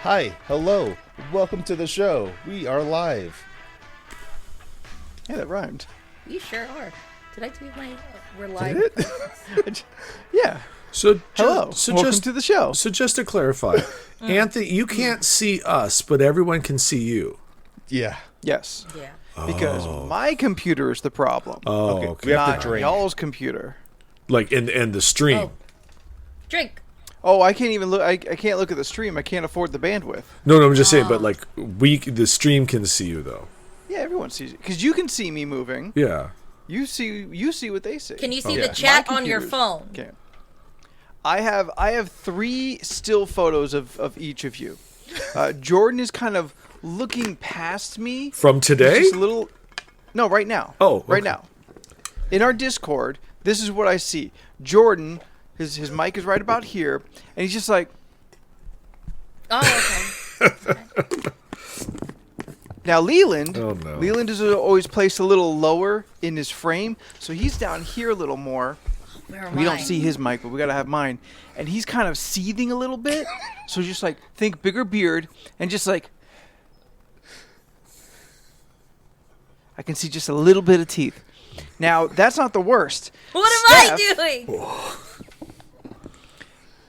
Hi, hello, welcome to the show. We are live. Yeah, that rhymed. You sure are. Did I do my... We're live. Did it? Yeah. So Hello. So Welcome just to the show. So just to clarify, Anthony, you can't see us, but everyone can see you. Yeah. Yes. Yeah. Because my computer is the problem. Oh, okay. We have Not to drink. y'all's computer. Like in the stream. Oh. Drink. Oh, I can't even look. I can't look at the stream. I can't afford the bandwidth. No, I'm just saying. But like the stream can see you though. Yeah, everyone sees it because you can see me moving. Yeah. You see what they see. Can you see Yeah. the chat My on your computer's- phone? Okay. I have 3 still photos of each of you. Jordan is kind of looking past me. From today? Just a little. No, right now. Oh, right okay. now. In our Discord, this is what I see. Jordan, his mic is right about here, and he's just like. Oh, okay. Now Leland, Oh, no. Leland is always placed a little lower in his frame, so he's down here a little more. Where am We don't I? see his mic, but we gotta have mine. And he's kind of seething a little bit, so just like think bigger beard and just like. I can see just a little bit of teeth. Now that's not the worst. What am Steph- I doing?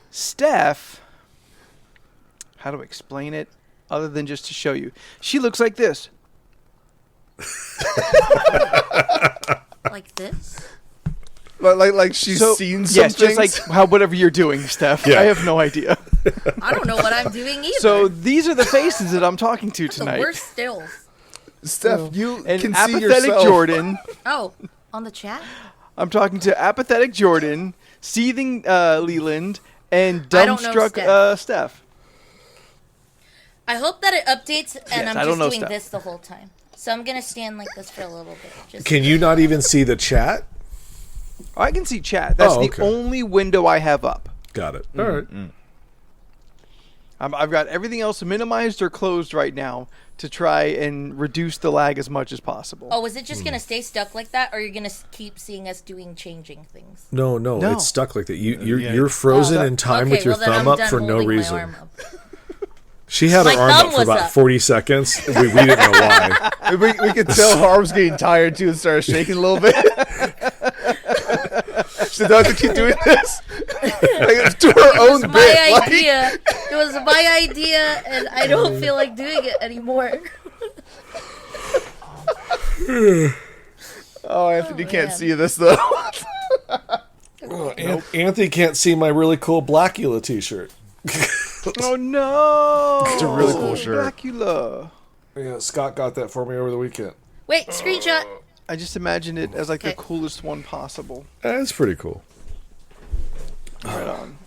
Steph, how do I explain it other than just to show you? She looks like this. Like this? Like she's So- seen some yes, just things. like how whatever you're doing, Steph. Yeah. I have no idea. I don't know what I'm doing either. So these are the faces that I'm talking to the tonight. worst stills. Steph, you And can see apathetic yourself. Jordan. Oh, on the chat? I'm talking to apathetic Jordan, seething Leland, and I don't know dumbstruck Steph. I hope that it updates and Yes, I'm I don't just know doing stuff. this the whole time. So I'm going to stand like this for a little bit. Just Can you not even see the chat? I can see chat. That's Oh, the okay. only window I have up. Got it. All right. I've got everything else minimized or closed right now to try and reduce the lag as much as possible. Oh, is it just going to stay stuck like that, or you're going to keep seeing us doing changing things? No, No. it's stuck like that. You're Yeah. frozen Oh. in time okay, with your well, then thumb I'm up done for no holding my reason. arm up. She had her My arm thumb up for was about up. 40 seconds. We didn't know why. we could tell her arm's getting tired too and started shaking a little bit. She does have to keep doing this. Like, to her own It was bit. my like- idea. It was my idea, and I don't feel like doing it anymore. Oh, Anthony can't man. see this though. Anthony can't see my really cool Blackula t-shirt. Oh no! It's a really cool shirt. Blackula. Yeah, Scott got that for me over the weekend. Wait, screenshot. I just imagine it as like the Okay. coolest one possible. That's pretty cool. Right on.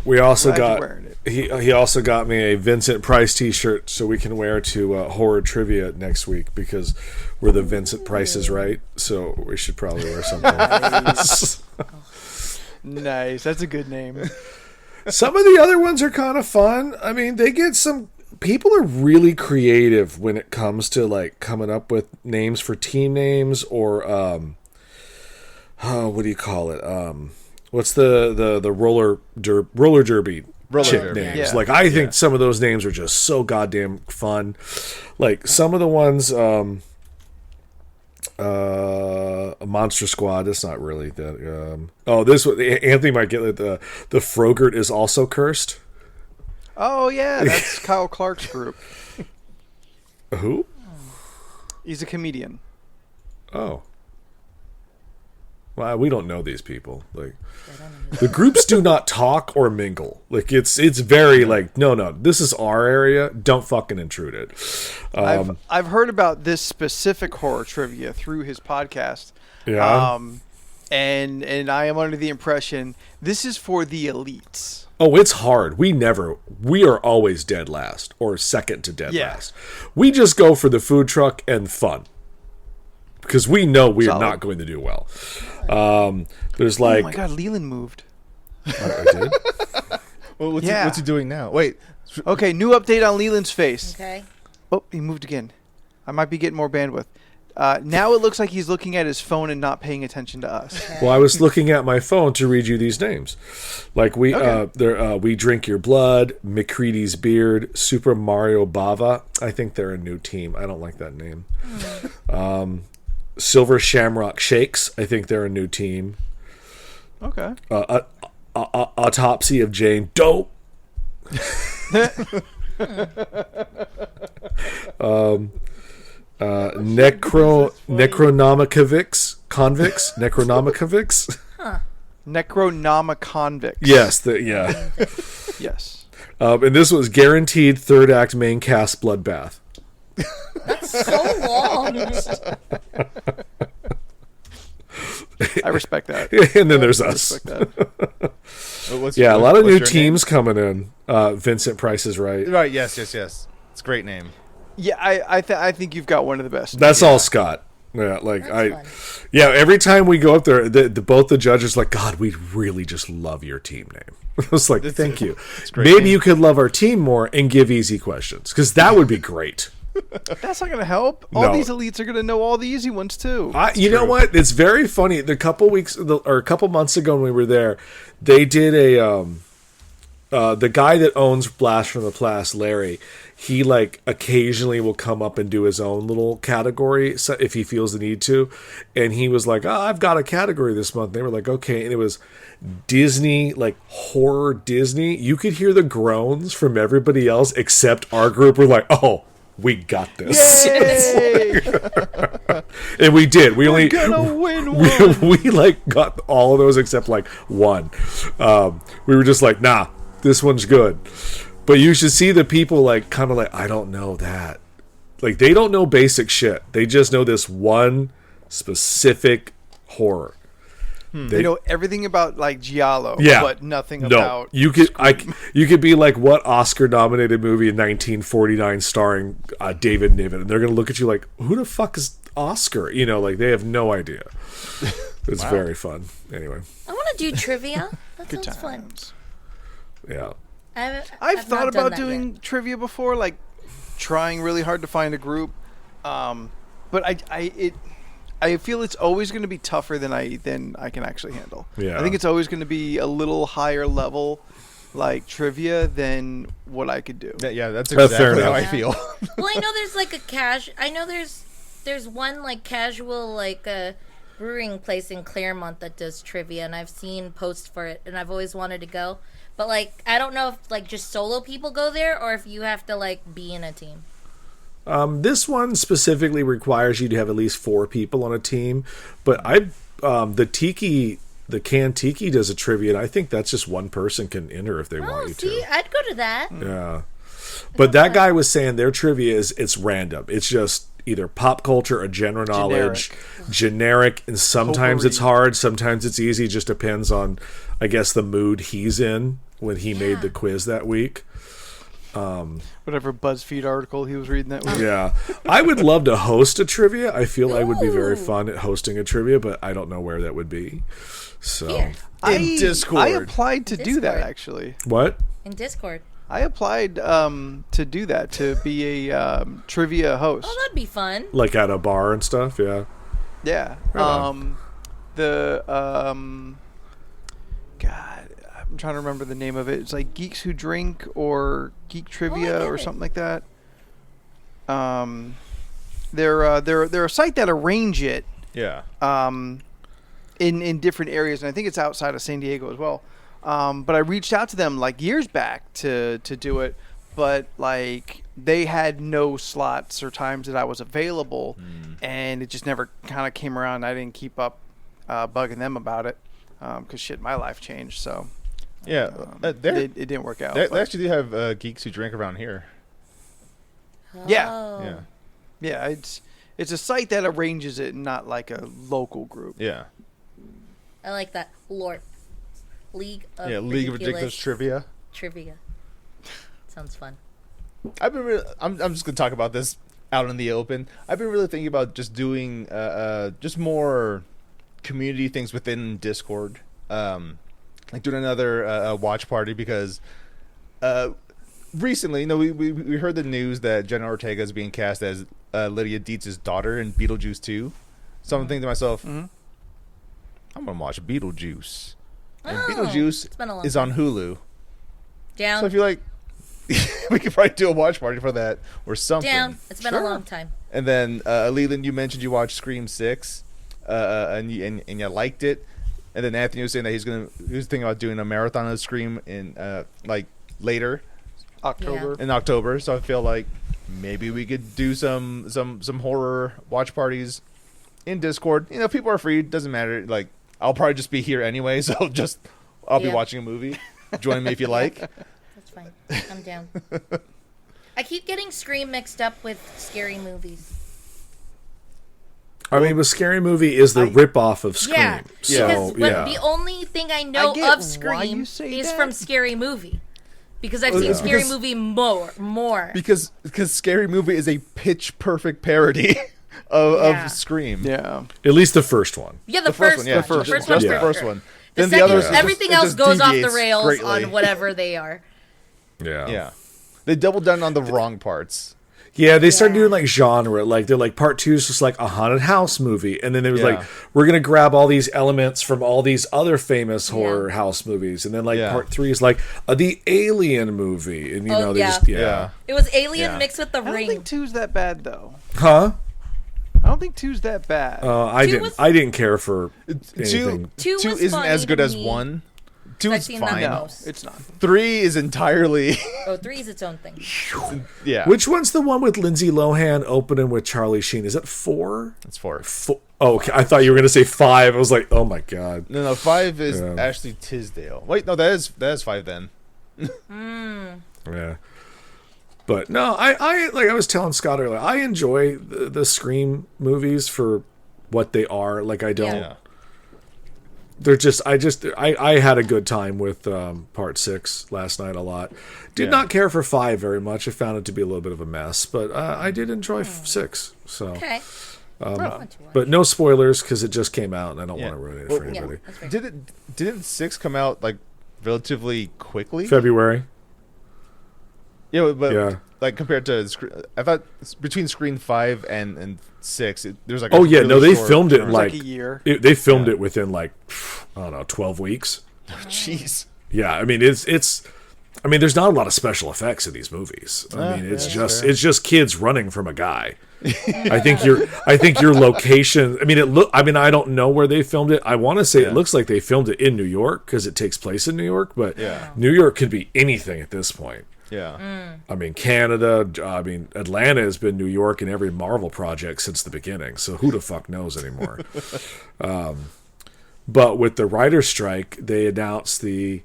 We also Glad you're got wearing it. he also got me a Vincent Price T-shirt so we can wear to horror trivia next week because we're the Vincent Prices, right? So we should probably wear something. Nice. That's a good name. Some of the other ones are kind of fun. I mean, they get some. People are really creative when it comes to like coming up with names for team names or what do you call it? What's the roller derby Roller chick derby. names? Yeah. Like I think some of those names are just so goddamn fun. Like some of the ones, a Monster Squad. That's not really that. This one Anthony might get it. The Frogurt is also cursed. Oh yeah, that's Kyle Clark's group. Who? He's a comedian. Oh. Well, we don't know these people. Like, the groups do not talk or mingle. Like, it's very like, no, this is our area. Don't fucking intrude it. I've heard about this specific horror trivia through his podcast. Yeah. And I am under the impression this is for the elites. Oh, it's hard. We are always dead last or second to dead Yeah. last. We just go for the food truck and fun. Because we know we are Solid. not going to do well. There's Oh like, my god, Leland moved. I did? Well, what's Yeah. he doing now? Wait. Okay, new update on Leland's face. Okay. Oh, he moved again. I might be getting more bandwidth. Now it looks like he's looking at his phone and not paying attention to us. Well, I was looking at my phone to read you these names. Like we Drink Your Blood, McCready's Beard, Super Mario Bava. I think they're a new team. I don't like that name. Silver Shamrock Shakes. I think they're a new team. Okay. Autopsy of Jane Doe. Necronomicovix Necronomiconvicts. Yes, Yes. And this was guaranteed third act main cast bloodbath. That's so long. I respect that. And then there's I us. respect that. A lot of new teams coming in. Vincent Price is right. Right, yes. It's a great name. Yeah, I think you've got one of the best. That's all Scott. Yeah, like That's fun. yeah. Every time we go up there, both the judges are like, God, we really just love your team name. I was like, thank you. Maybe you could love our team more and give easy questions, because that would be great. That's not going to help. All these elites are going to know all the easy ones too. You know what? It's very funny. A couple months ago when we were there, they did the guy that owns Blast from the Past, Larry. He like occasionally will come up and do his own little category if he feels the need to. And he was like, I've got a category this month. And they were like, okay. And it was Disney, like horror Disney. You could hear the groans from everybody else except our group. We're like, oh, we got this. And we did. We only gonna win one. we like got all of those except like one. We were just like, nah, this one's good. But you should see the people like kind of like, I don't know that. Like they don't know basic shit. They just know this one specific horror. They know everything about like Giallo, but nothing about. You could be like, what Oscar-nominated movie in 1949 starring David Niven, and they're gonna look at you like, who the fuck is Oscar? You know, like they have no idea. It's very fun. Anyway, I want to do trivia. That Good sounds times. fun. Yeah. I've thought about doing trivia before, like trying really hard to find a group, but I feel it's always going to be tougher than I can actually handle. Yeah. I think it's always going to be a little higher level, like trivia, than what I could do. Yeah, that's exactly how I Yeah. feel. Well, I know there's like I know there's one like casual like brewing place in Claremont that does trivia, and I've seen posts for it, and I've always wanted to go. But like I don't know if like just solo people go there or if you have to like be in a team. This one specifically requires you to have at least 4 people on a team. But the Can Tiki does a trivia, and I think that's just one person can enter if they want you see, to. I'd go to that. Yeah. But that guy was saying their trivia it's random. It's just either pop culture or general knowledge, generic, and sometimes it's hard, sometimes it's easy. It just depends on, I guess, the mood he's in when he made the quiz that week. Whatever BuzzFeed article he was reading that week. Yeah. I would love to host a trivia. I feel I would be very fun at hosting a trivia, but I don't know where that would be. So Here. In Discord. I applied to do that, Discord. actually. What? In Discord. I applied to do that, to be a trivia host. Oh, that'd be fun. Like at a bar and stuff, yeah. Yeah. Right God, I'm trying to remember the name of it. It's like Geeks Who Drink or Geek Trivia or something like that. They're a site that arrange it. Yeah. In different areas, and I think it's outside of San Diego as well. But I reached out to them like years back to do it, but like they had no slots or times that I was available, and it just never kind of came around. I didn't keep up bugging them about it because my life changed. So yeah, it didn't work out. They actually do have geeks who drink around here. Yeah. Oh. Yeah, it's a site that arranges it, not like a local group. Yeah. I like that. LoRC. League of League of Ridiculous Trivia. Sounds fun. I'm just gonna talk about this out in the open. I've been really thinking about just doing just more community things within Discord, like doing another watch party, because recently, we heard the news that Jenna Ortega is being cast as Lydia Dietz's daughter in Beetlejuice 2. So I'm thinking to myself, I'm gonna watch Beetlejuice, and Beetlejuice is on Hulu. Down. So I feel like we could probably do a watch party for that or something. Down. It's been a long time. And then Leland, you mentioned you watched Scream 6, and you liked it. And then Anthony was saying that he was thinking about doing a marathon of Scream in like later in October. So I feel like maybe we could do some horror watch parties in Discord. You know, people are free. Doesn't matter. Like, I'll probably just be here anyway, so I'll be watching a movie. Join me if you like. That's fine. I'm down. I keep getting Scream mixed up with scary movies. I mean, but Scary Movie is the ripoff of Scream. Yeah, so, because the only thing I know of Scream is from Scary Movie. Because I've seen Scary Movie more. Because Scary Movie is a pitch perfect parody of Scream. Yeah. At least the first one. Yeah, the first one. The first one. Then the others, everything else goes off the rails greatly. On whatever they are. Yeah. They doubled down on the wrong parts. Yeah, they started doing like genre. Like they're like part 2 is just like a haunted house movie, and then there was like we're gonna grab all these elements from all these other famous horror house movies, and then like part 3 is like the Alien movie, and you know they just it was Alien mixed with the Ring. I don't think 2's that bad though. Huh? I don't think 2's that bad. I didn't care for anything. 2 isn't as good as 1. 2 is fine. No, it's not. 3 is entirely. 3 is its own thing. Yeah. Which one's the one with Lindsay Lohan opening with Charlie Sheen? Is it 4? It's 4. Oh, okay. I thought you were gonna say 5. I was like, oh my god. No. 5 is Ashley Tisdale. Wait, no, that is 5 then. Yeah. But no, I like I was telling Scott earlier, I enjoy the Scream movies for what they are. Like I don't. Yeah. They're just I had a good time with part 6 last night a lot. Did not care for 5 very much. I found it to be a little bit of a mess, but I did enjoy 6. So okay. But no spoilers because it just came out and I don't want to ruin it for anybody. Didn't 6 come out like relatively quickly? February. Yeah, but like compared to, I thought between Scream 5 and 6, there's like they filmed it in like a year. They filmed it within like I don't know 12 weeks. Jeez. Yeah, I mean it's. I mean, there's not a lot of special effects in these movies. I mean, it's just kids running from a guy. I think your location. I mean, I don't know where they filmed it. I want to say it looks like they filmed it in New York because it takes place in New York. But New York could be anything at this point. Yeah. I mean, Canada. I mean, Atlanta has been New York in every Marvel project since the beginning. So who the fuck knows anymore? But with the writer's strike, they announced the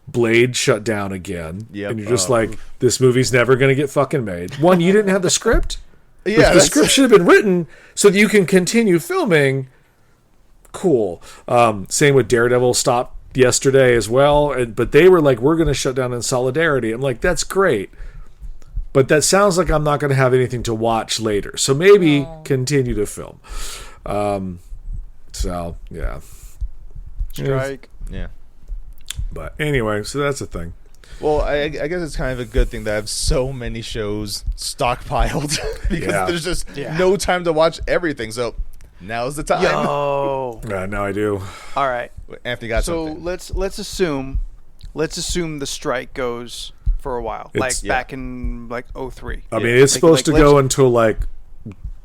Blade shut down again. Yep. And you're just like, this movie's never going to get fucking made. One, you didn't have the script. Yeah, the script should have been written so that you can continue filming. Cool. Same with Daredevil stopped yesterday as well. But they were like, we're going to shut down in solidarity. I'm like, that's great. But that sounds like I'm not going to have anything to watch later. So maybe continue to film. So, yeah. Strike. Yeah. But anyway, so that's a thing. Well, I guess it's kind of a good thing that I have so many shows stockpiled because there's just no time to watch everything. So now's the time. Yo. Now I do. All right. Anthony got something. So let's assume the strike goes for a while, back in like 03. I mean, it's supposed to go until like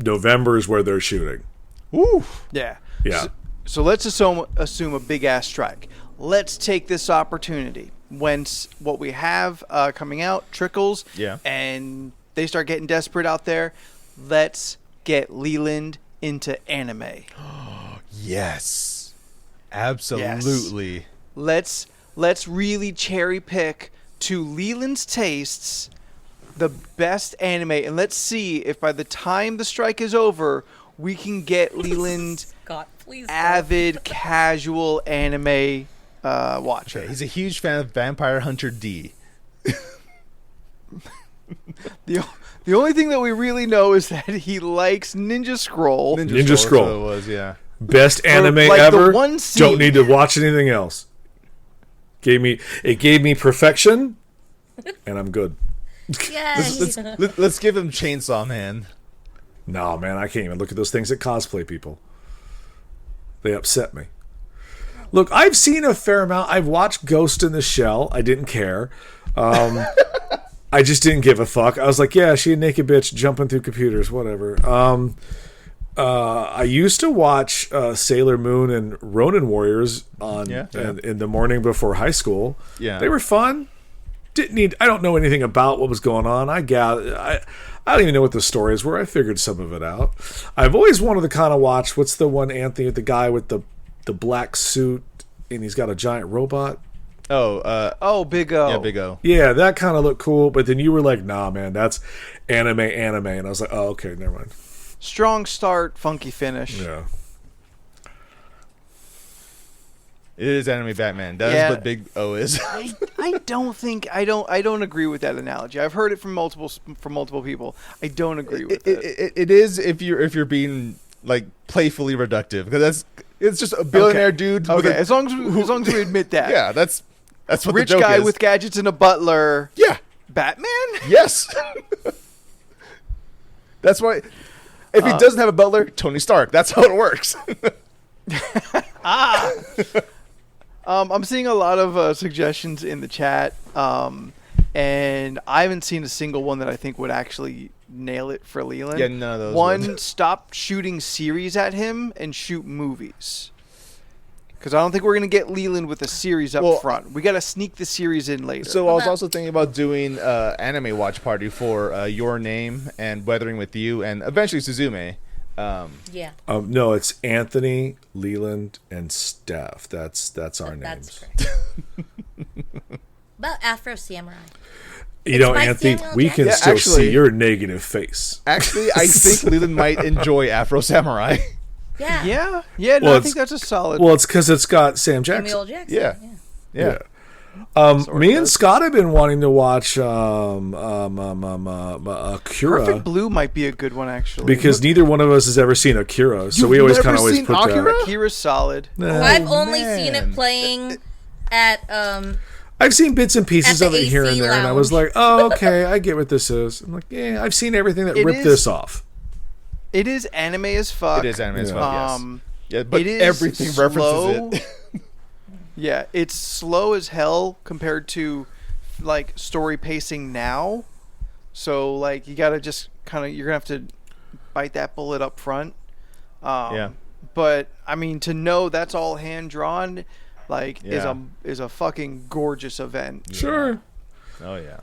November is where they're shooting. Woo. Yeah. Yeah. So let's assume a big ass strike. Let's take this opportunity once what we have coming out trickles and they start getting desperate out there. Let's get Leland into anime. Yes. Absolutely. Yes. Let's really cherry pick to Leland's tastes the best anime, and let's see if by the time the strike is over we can get Leland avid casual anime watcher. Okay, he's a huge fan of Vampire Hunter D. The only thing that we really know is that he likes Ninja Scroll. Ninja Scroll. So it was, yeah. Best anime ever. Don't need to watch anything else. It gave me perfection and I'm good. Yeah. Let's give him Chainsaw Man. No, man, I can't even look at those things at cosplay people. They upset me. Look, I've seen a fair amount. I've watched Ghost in the Shell. I didn't care. I just didn't give a fuck. I was like, yeah, she a naked bitch jumping through computers, whatever. I used to watch Sailor Moon and Ronin Warriors on in the morning before high school. Yeah, they were fun. I don't know anything about what was going on. I don't even know what the stories were. I figured some of it out. I've always wanted to kind of watch, what's the one, Anthony, the guy with the black suit and he's got a giant robot. Big O. Yeah, Big O. Yeah, that kind of looked cool. But then you were like, nah, man, that's anime. And I was like, oh, okay, never mind. Strong start, funky finish. Yeah. It is anime Batman. That's what Big O is. I don't agree with that analogy. I've heard it from multiple people. I don't agree with it. It is if you're being like playfully reductive, because it's just a billionaire dude. Okay, as long as we admit that. Yeah, that's what rich the joke guy is. with gadgets and a butler. Yeah, Batman. Yes. That's why. If he doesn't have a butler, Tony Stark. That's how it works. I'm seeing a lot of suggestions in the chat, and I haven't seen a single one that I think would actually nail it for Leland. Yeah, none of those. One, stop shooting series at him and shoot movies. Because I don't think we're going to get Leland with a series up front. We got to sneak the series in later. So I was also thinking about doing anime watch party for Your Name and Weathering with You and eventually Suzume. Yeah. No, it's Anthony, Leland, and Steph. That's our That's names. correct. About Afro Samurai. You know, by Anthony, Samuel we Jackson. can Yeah, still actually- see your negative face. Actually, I think Leland might enjoy Afro Samurai. Yeah. Yeah. No, Well, I think that's a solid. Well, it's because it's got Sam Jackson. Samuel Jackson. Yeah. Yeah. Yeah. Me and Scott have been wanting to watch Akira Perfect Blue might be a good one, actually. because neither one of us has ever seen Akira, so we always kind of always put Akira? that. Akira's solid. Well, I've only man. seen it playing at I've seen bits and pieces At of the it here and AC there, and I was lounge. like, "Oh, okay, I get what this is." I'm like, "Yeah, I've seen everything that It ripped is- this off." It is anime as fuck. It is anime as Yeah. well, yes. Yeah, but it is everything slow. references it. Yeah, it's slow as hell compared to like story pacing now. So like you gotta just kind of you're gonna have to bite that bullet up front. Yeah. But I mean, to know that's all hand drawn, like Yeah. is a fucking gorgeous event. Sure. Oh, yeah.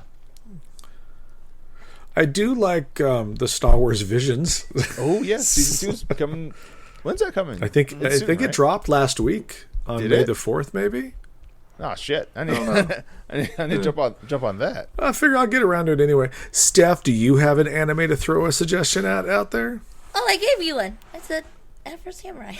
I do like the Star Wars Visions. Oh, yeah. Season 2's coming. When's that coming? I think It's soon, it right? dropped last week on Did May it? the 4th, maybe. Oh, shit. I need to jump on that. I figure I'll get around to it anyway. Steph, do you have an anime to throw a suggestion out there? Oh, I gave you one. I said Afro Samurai.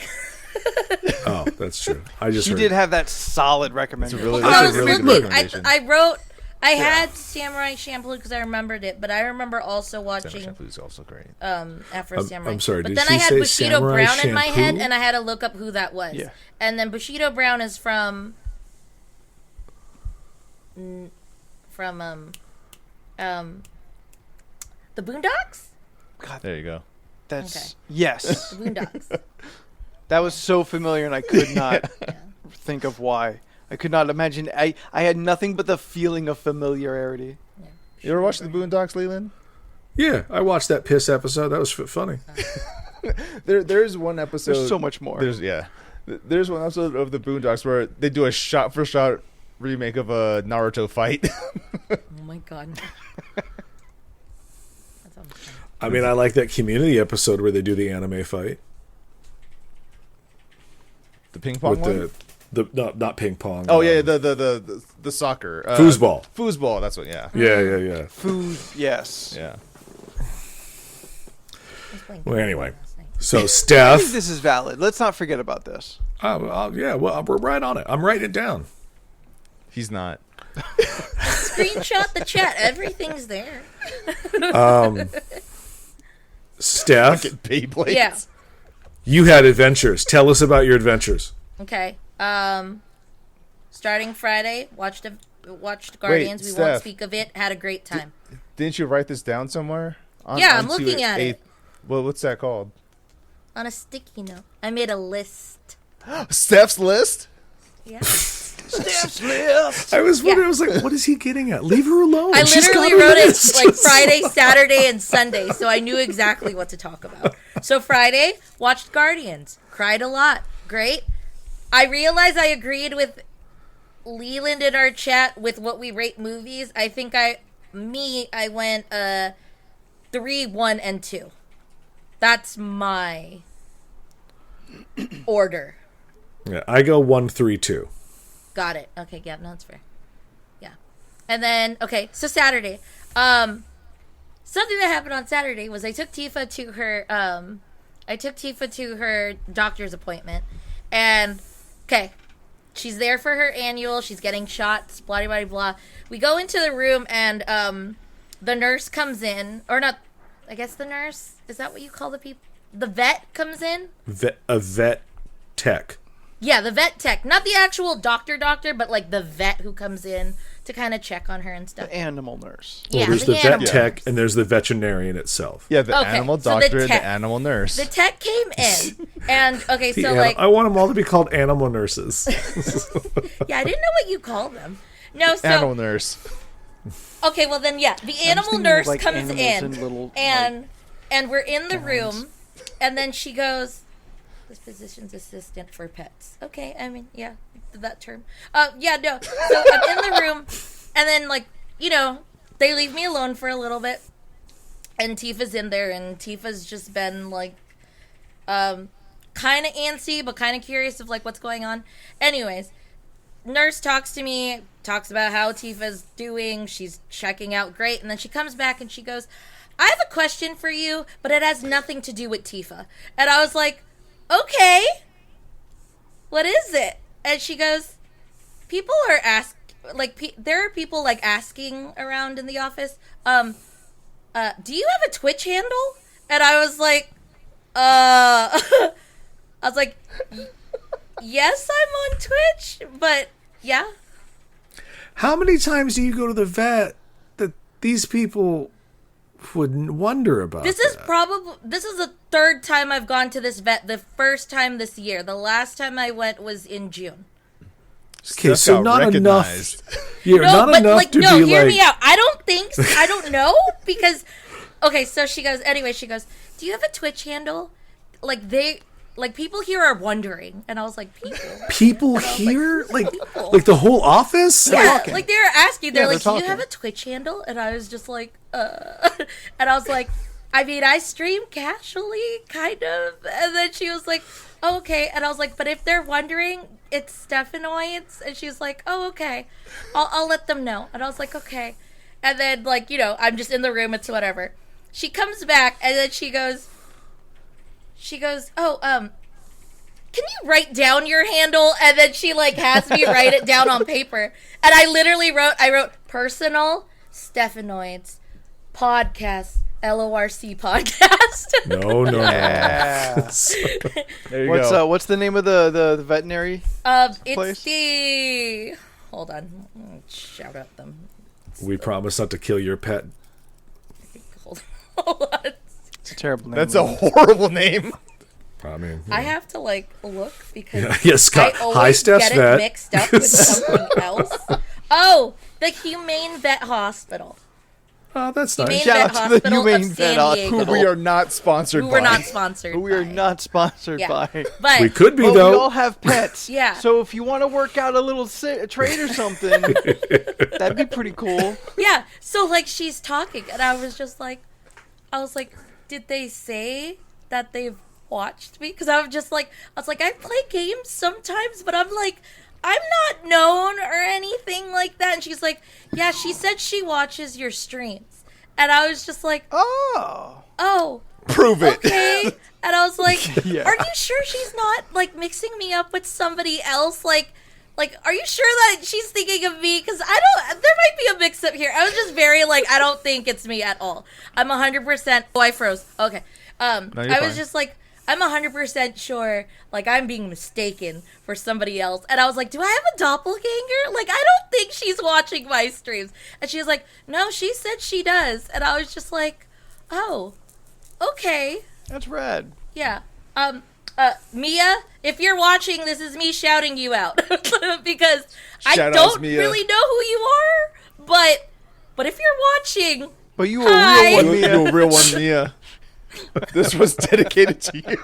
Oh, that's true. I just She heard did have that solid recommendation. really- I That's was a really good looking. recommendation. I wrote. I had Samurai Champloo because I remembered it, but I remember also watching Shampoo's also great. Afro Samurai. I'm sorry, but did then she I had say Bushido Samurai Brown in my head, Shampoo? and I had to look up who that was. Yeah. And then Bushido Brown is from the Boondocks. There you go. That's Okay. yes. The Boondocks. That was so familiar, and I could not think of why. I could not imagine. I had nothing but the feeling of familiarity. You ever watched the Boondocks, Leland? Yeah, I watched that piss episode. That was funny. There's one episode. There's so much more. There's one episode of the Boondocks where they do a shot-for-shot remake of a Naruto fight. Oh my god. That sounds fun. I mean, I like that Community episode where they do the anime fight The ping pong with one. the not ping pong. Oh yeah, the soccer Foosball. Foosball. That's what. Yeah. Yeah. Food, yes. Yeah. I was playing Well, anyway. last night. So I think Steph, this is valid. Let's not forget about this. yeah, well, we're right on it. I'm writing it down. He's not. Screenshot the chat. Everything's there. Steph, Get Beyblades. Yeah. you had adventures. Tell us about your adventures. Okay. Starting Friday, watched watched Guardians. We won't Steph. speak of it. Had a great time. Didn't you write this down somewhere? Yeah, I'm onto looking at it. Well, what's that called? On a sticky note. I made a list. Steph's list. Yeah. Steph's list. I was wondering. Yeah. I was like, what is he getting at? Leave her alone. I She's literally got her wrote it list. like Friday, Saturday, and Sunday, so I knew exactly what to talk about. So Friday, watched Guardians. Cried a lot. Great. I realized I agreed with Leland in our chat with what we rate movies. I think I went 3, 1, and 2. That's my order. Yeah, I go 1, 3, 2. Got it. Okay, yeah, no, that's fair. Yeah. And then, okay, so Saturday. Something that happened on Saturday was I took Tifa to her doctor's appointment. And, okay, she's there for her annual. She's getting shots, blah, blah, blah. We go into the room, and the nurse comes in. Or not, I guess the nurse? Is that what you call the people? The vet comes in? A vet tech. Yeah, the vet tech. Not the actual doctor, but like the vet who comes in to kind of check on her and stuff. The animal nurse. Well, Yeah, there's the vet animal tech, nurse. and there's the veterinarian itself. Yeah, the Okay, animal so the doctor and the tech- animal nurse. The tech came in, and okay, so I want them all to be called animal nurses. yeah, I didn't know what you called them. No, so Animal nurse. okay, well then, yeah, the animal thinking of, nurse like, comes animals in, in little, and we're in the gowns. room, and then she goes, "This physician's assistant for pets." Okay, I mean, yeah, that term. Yeah, no. So I'm in the room, and then like they leave me alone for a little bit, and Tifa's in there, and Tifa's just been like, kind of antsy, but kind of curious of like what's going on. Anyways. Nurse talks to me, talks about how Tifa's doing. She's checking out great. And then she comes back and she goes, "I have a question for you, but it has nothing to do with Tifa." And I was like, "Okay, what is it?" And she goes, "People are there are people like asking around in the office, do you have a Twitch handle?" And I was like, I was like, "Yes, I'm on Twitch, but yeah." How many times do you go to the vet that these people would wonder about This is the third time I've gone to this vet. The first time this year. The last time I went was in June. Okay, Steph so got not recognized. enough. Yeah, not enough to no, be hear like. me out. I don't know because okay, so she goes, "Do you have a Twitch handle?" Like people here are wondering, and I was like, People And I was here, like, like, like the whole office. Yeah, talking. like they were asking. They're Yeah, like, they're "Do you have a talking. Twitch handle?" And I was just like, and I was like, "I mean, I stream casually, kind of." And then she was like, "Oh, okay." And I was like, "But if they're wondering, it's Stephanoids." And she was like, "Oh, okay. I'll let them know." And I was like, "Okay." And then like I'm just in the room. It's whatever. She comes back and then she goes, "Oh, can you write down your handle?" And then she like has me write it down on paper. And I literally wrote personal Stephanoids podcast, LoRC podcast. No. Yeah. There you go. What's the name of the veterinary? It's Place? the hold on, shout out them. We promise not to kill your pet. Hold on. It's a terrible name. That's a horrible name. I mean, I have to like look because yeah, Scott. I Hi, always Steph's get vet. it mixed up with something else. Oh, the Humane Vet Hospital. Oh, that's Humane nice. Shout Vet out to the Hospital Humane of Vet San Hospital. Diego. We are not sponsored Who by. we're not sponsored. We are by. not sponsored Yeah. by. But We could be But though. we all have pets. Yeah. So if you want to work out a little trade or something, that'd be pretty cool. yeah, so like she's talking, and I was like, did they say that they've watched me? Because I was like, I play games sometimes, but I'm not known or anything like that. And she's like, yeah, she said she watches your streams, and I was just like, oh, Prove it. okay. And I was like, Yeah. are you sure she's not like mixing me up with somebody else? Like, are you sure that she's thinking of me? Because there might be a mix up here. I was just very like, I don't think it's me at all. I'm 100%. Oh, I froze. Okay. No, you're I was fine. just like, I'm 100% sure, like, I'm being mistaken for somebody else. And I was like, do I have a doppelganger? Like, I don't think she's watching my streams. And she was like, no, she said she does. And I was just like, oh, okay. That's rad. Yeah. Mia, if you're watching, this is me shouting you out. Because I Shout outs, don't Mia. really know who you are. But if you're watching, But you Hi. a real one, Mia. You're a real one, Mia. This was dedicated to you.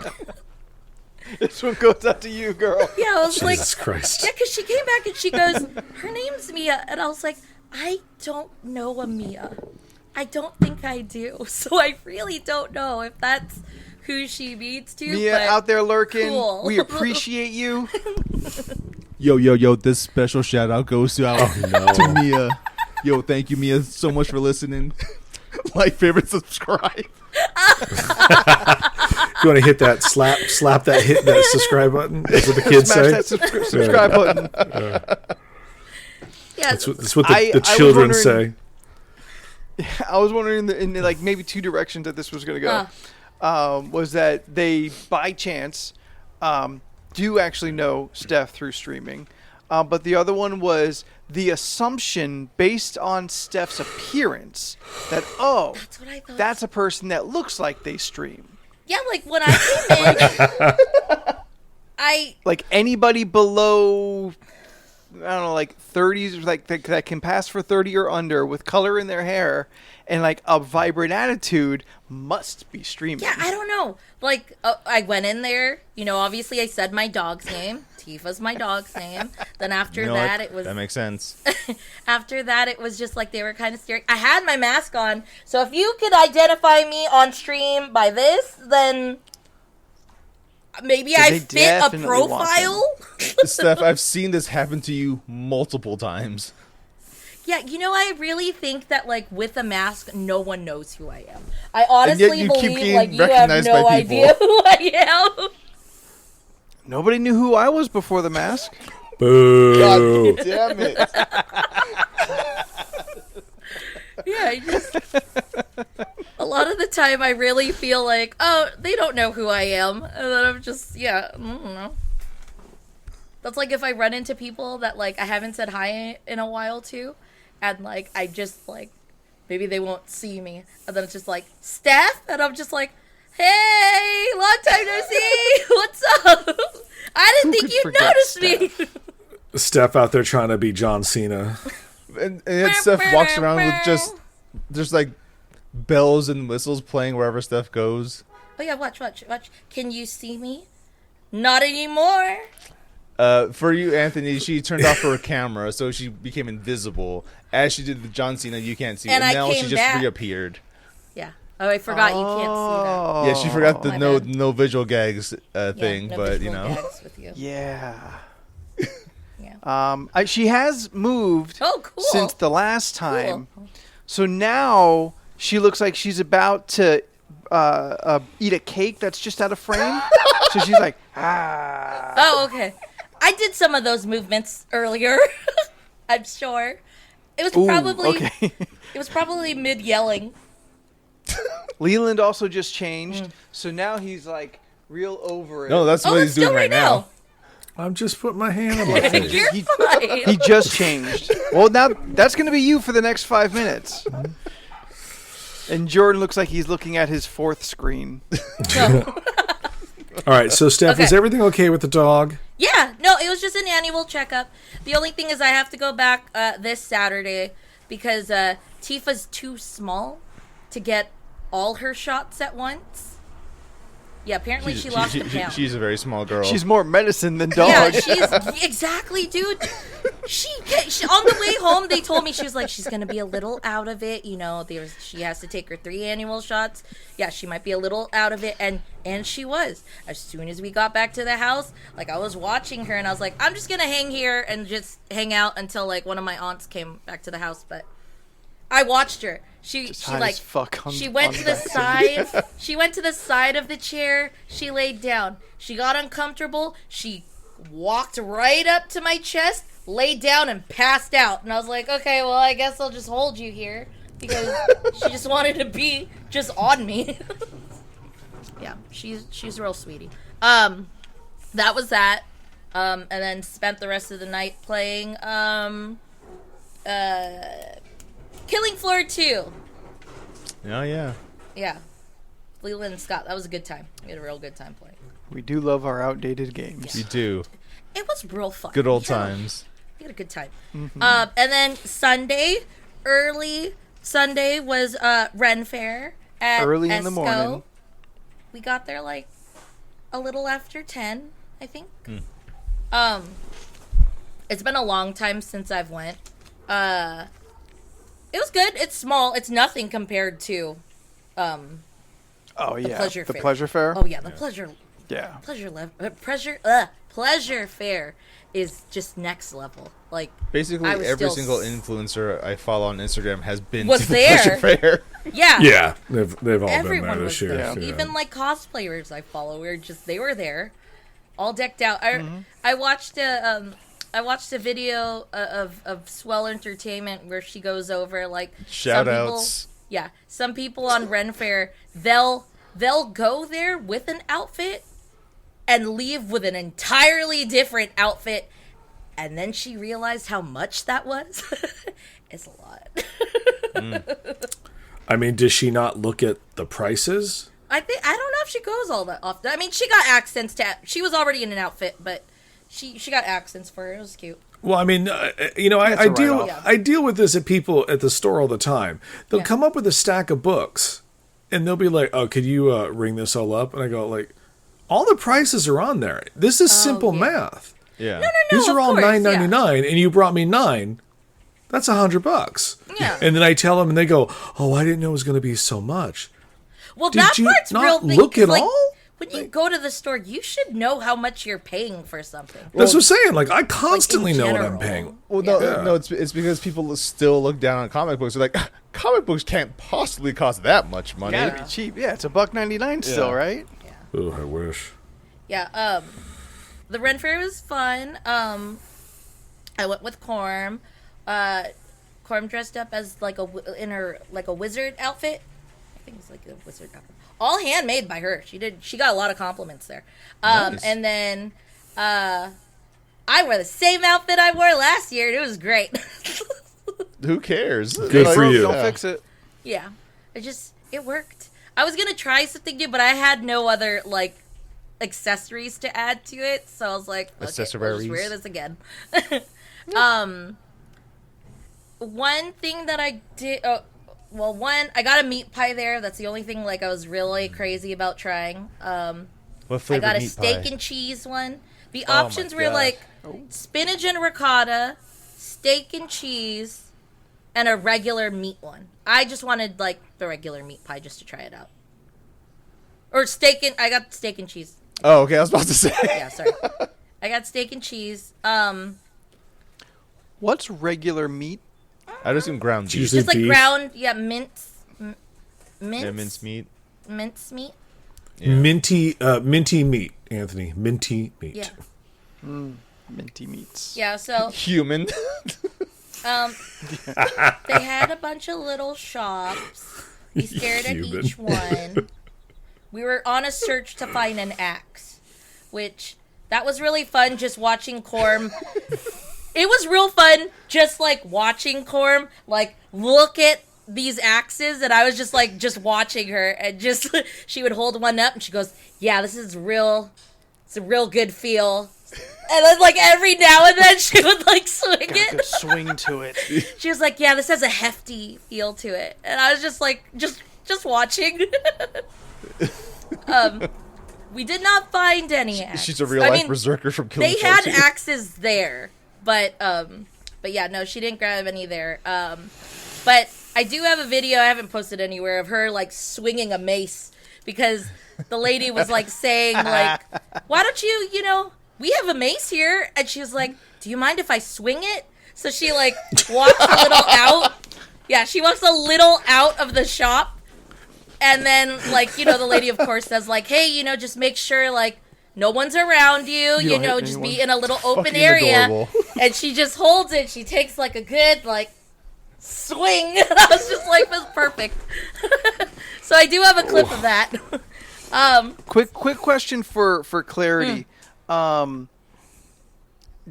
This one goes out to you, girl. yeah, I was like, Jesus Christ. yeah, because she came back and she goes, her name's Mia. And I was like, I don't know a Mia. I don't think I do. So I really don't know if that's who she means to. Mia but out there lurking. cool. We appreciate you. Yo, this special shout out goes to to Mia. Yo, thank you, Mia, so much for listening. Like, favorite, subscribe. You want to hit that slap that hit that subscribe button? That's what the kids Smash say. that subscribe button. Yeah, That's what I the was children wondering- say. I was wondering in like maybe two directions that this was going to go. Was that they by chance do actually know Steph through streaming, but the other one was the assumption based on Steph's appearance that that's what I thought. that's a person that looks like they stream. Yeah, like when I came in, Like anybody below, I don't know, like 30s, like that can pass for 30 or under with color in their hair and like a vibrant attitude must be streaming. yeah, I don't know. Like, I went in there, obviously I said my dog's name. Tifa's my dog's name. Then after that, it was... That makes sense. After that, it was just like they were kind of staring. I had my mask on, so if you could identify me on stream by this, then maybe So I they fit a definitely want profile. Steph, I've seen this happen to you multiple times. Yeah, I really think that, like, with a mask, no one knows who I am. I honestly you keep believe, getting like, you have recognized no by people. idea who I am. Nobody knew who I was before the mask. Boo. God damn it. Yeah, a lot of the time I really feel like, oh, they don't know who I am. And then I'm just, I don't know. That's like if I run into people that, like, I haven't said hi in a while to, and, like, I just, like, maybe they won't see me. And then it's just like, Steph? And I'm just like, hey, long time no see. What's up? I didn't think could you'd forget notice me. Steph out there trying to be John Cena. And yet Steph walks around with just like bells and whistles playing wherever Steph goes. Oh, yeah, watch. Can you see me? Not anymore. For you, Anthony, she turned off her camera, so she became invisible. As she did the John Cena, you can't see. And I now came she just back. reappeared. Yeah. Oh, I forgot you can't see Yeah, she forgot the my no bad. no visual gags that. thing, no but visual gags with you. Yeah. Yeah. She has moved Oh, cool. since the last time. Cool. So now she looks like she's about to eat a cake that's just out of frame. So she's like, ah. Oh, okay. I did some of those movements earlier. I'm sure. It was Ooh, probably okay. it was probably mid yelling. Leland also just changed. So now he's like real over it. no, that's Oh, what let's he's doing go right now. I'm just putting my hand on my face. You're he- fine. He just changed. Well, now that's going to be you for the next 5 minutes. And Jordan looks like he's looking at his fourth screen. All right, so Steph, Okay. is everything okay with the dog? Yeah, no, it was just an annual checkup. The only thing is I have to go back this Saturday because Tifa's too small to get all her shots at once. Yeah, apparently she lost a pound. She's a very small girl. She's more medicine than dog. Yeah, she's exactly, dude. She on the way home they told me she was like she's gonna be a little out of it. She has to take her 3 annual shots. Yeah, she might be a little out of it, and she was. As soon as we got back to the house, like I was watching her and I was like, I'm just gonna hang here and just hang out until like one of my aunts came back to the house. But I watched her. She hot like as fuck on- she went on to the that. side. She went to the side of the chair. She laid down. She got uncomfortable. She walked right up to my chest, laid down, and passed out. And I was like, okay, well, I guess I'll just hold you here because she just wanted to be just on me. Yeah, she's a real sweetie. That was that. And then spent the rest of the night playing Killing Floor 2. Oh yeah. Yeah. Leland and Scott. That was a good time. We had a real good time playing. We do love our outdated games. You do. It was real fun. Good old Yeah. times. We had a good time. Mm-hmm. And then early Sunday was Ren Fair at Early in the Esco. morning. We got there like a little after 10, I think. It's been a long time since I've went. It was good. It's small. It's nothing compared to Oh yeah, Pleasure the Fair. pleasure fair. Oh yeah, the pleasure fair is just next level. Like Basically, I was every still single influencer I follow on Instagram has been Was to the there. Pleasure Fair. yeah. Yeah, they've all Everyone been there was this year. there. Yeah. Even like cosplayers I follow they were there, all decked out. I watched a video of Swell Entertainment where she goes over like Shout some people- outs. Yeah, some people on Ren Fair they'll go there with an outfit and leave with an entirely different outfit, and then she realized how much that was. It's a lot. I mean, does she not look at the prices? I don't know if she goes all that often. I mean, she got accents she was already in an outfit, but she got accents for it. It was cute. Well, I mean, you know, That's I a deal write-off. I deal with this at people at the store all the time. They'll Yeah. come up with a stack of books, and they'll be like, "Oh, could you ring this all up?" And I go, like, all the prices are on there. This is simple yeah. math. Yeah. No, These are of all course, $9.99, and you brought me 9. That's $100. Yeah. And then I tell them, and they go, "Oh, I didn't know it was going to be so much." Well, Did that you part's not real thing. look 'cause, at like, all? when you go to the store, you should know how much you're paying for something. That's what I'm saying. Like, I constantly know what I'm general. paying. Well, no, Yeah. no, it's because people still look down on comic books. They're like, comic books can't possibly cost that much money. Gotta be cheap. Yeah, it's $1.99 still, Yeah. right? Oh, I wish. Yeah, the Ren Fair was fun. I went with Corm. Corm dressed up as like in her like a wizard outfit. I think it's like a wizard outfit. All handmade by her. She got a lot of compliments there. Nice. And then I wore the same outfit I wore last year, and it was great. Who cares? Good for Broke, you. Don't Yeah. fix it. Yeah, it worked. I was gonna try something new, but I had no other like accessories to add to it, so I was like, okay, we'll just Accessories. wear this again. One thing that I did, I got a meat pie there. That's the only thing like I was really crazy about trying. What I flavor got a meat steak pie? and cheese one. The Oh my options were gosh. like spinach and ricotta, steak and cheese, and a regular meat one. I just wanted like the regular meat pie just to try it out. Or I got steak and cheese. Oh, okay. I was about to say. Yeah, sorry. I got steak and cheese. What's regular meat? I just assume ground beef. Usually Just like beef. ground, mince Yeah, mince meat. mince meat. Yeah. Minty meat, Anthony. Minty meat. Yeah. Minty meats. Yeah, so Human. they had a bunch of little shops. We stared at Human. each one. We were on a search to find an axe, which that was really fun just watching Corm. It was real fun just like watching Corm like look at these axes, and I was just like just watching her, and just she would hold one up and she goes, "Yeah, this is real. It's a real good feel." And then like every now and then she would like swing Got a it. good swing to it. She was like, "Yeah, this has a hefty feel to it," and I was just like, just watching. We did not find any axes. She's a real life berserker from Killing They Floor had 2. axes there, but yeah, no, she didn't grab any there. But I do have a video I haven't posted anywhere of her like swinging a mace, because the lady was like saying like, "Why don't you, we have a mace here," and she was like, "Do you mind if I swing it?" So she like walks a little out. Yeah, she walks a little out of the shop. And then, like, the lady, of course, says, like, "Hey, just make sure, like, no one's around you, You don't hit just be anyone." in a little open Fucking area." adorable. And she just holds it. She takes, like, a good, like, swing. I was just like, that's perfect. So I do have a clip of that. Quick question for clarity.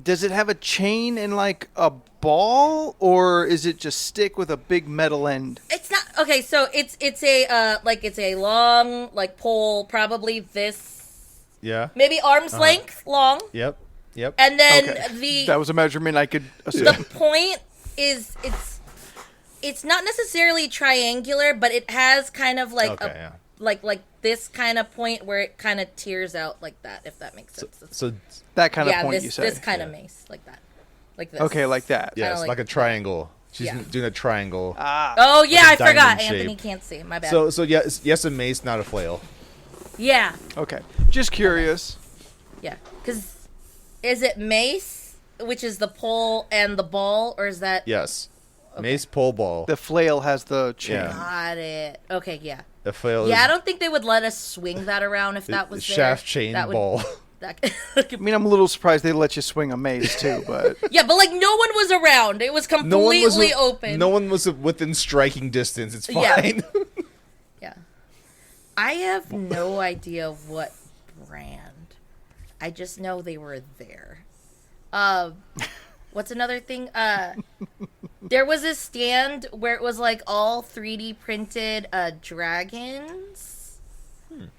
Does it have a chain and like a ball, or is it just stick with a big metal end? It's not okay. So it's a long like pole, probably this Yeah. maybe arm's length long, Yep. Yep. and then Okay. That was a measurement I could assume. the point is it's not necessarily triangular, but it has kind of like Okay, yeah. like this kind of point where it kind of tears out like that, if that makes sense. So That kind of yeah, point this you say. this kind of mace like that, like this. Okay, like that. yes, like- like a triangle. She's Yeah. doing a triangle. Oh yeah, I Like a forgot. diamond Anthony shape. can't see. My bad. So yes, a mace, not a flail. yeah, Okay. Just curious. yeah. Because is it mace, which is the pole and the ball, or is that? Yes. Mace, pole, ball. The flail has the chain. Yeah. Got it. Okay, yeah. The flail Yeah, I is don't think they would let us swing that around if that was there. shaft, chain, That would- ball. that- I mean, I'm a little surprised they let you swing a mace too, but yeah, but like no one was around. It was No one was completely open. No one was within striking distance. It's Yeah. fine. Yeah. I have no idea what brand. I just know they were there. What's another thing? There was a stand where it was like all 3D printed dragons.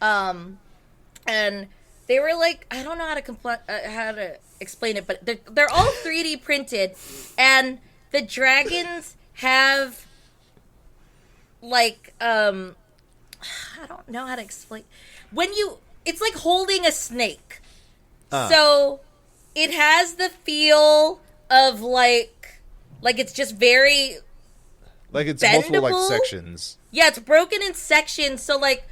And they were like, I don't know how to explain it, but they're all 3D printed, and the dragons have like I don't know how to explain. It's like holding a snake. So it has the feel of like it's just very, like it's multiple like Bendable? sections. yeah, it's broken in sections. So like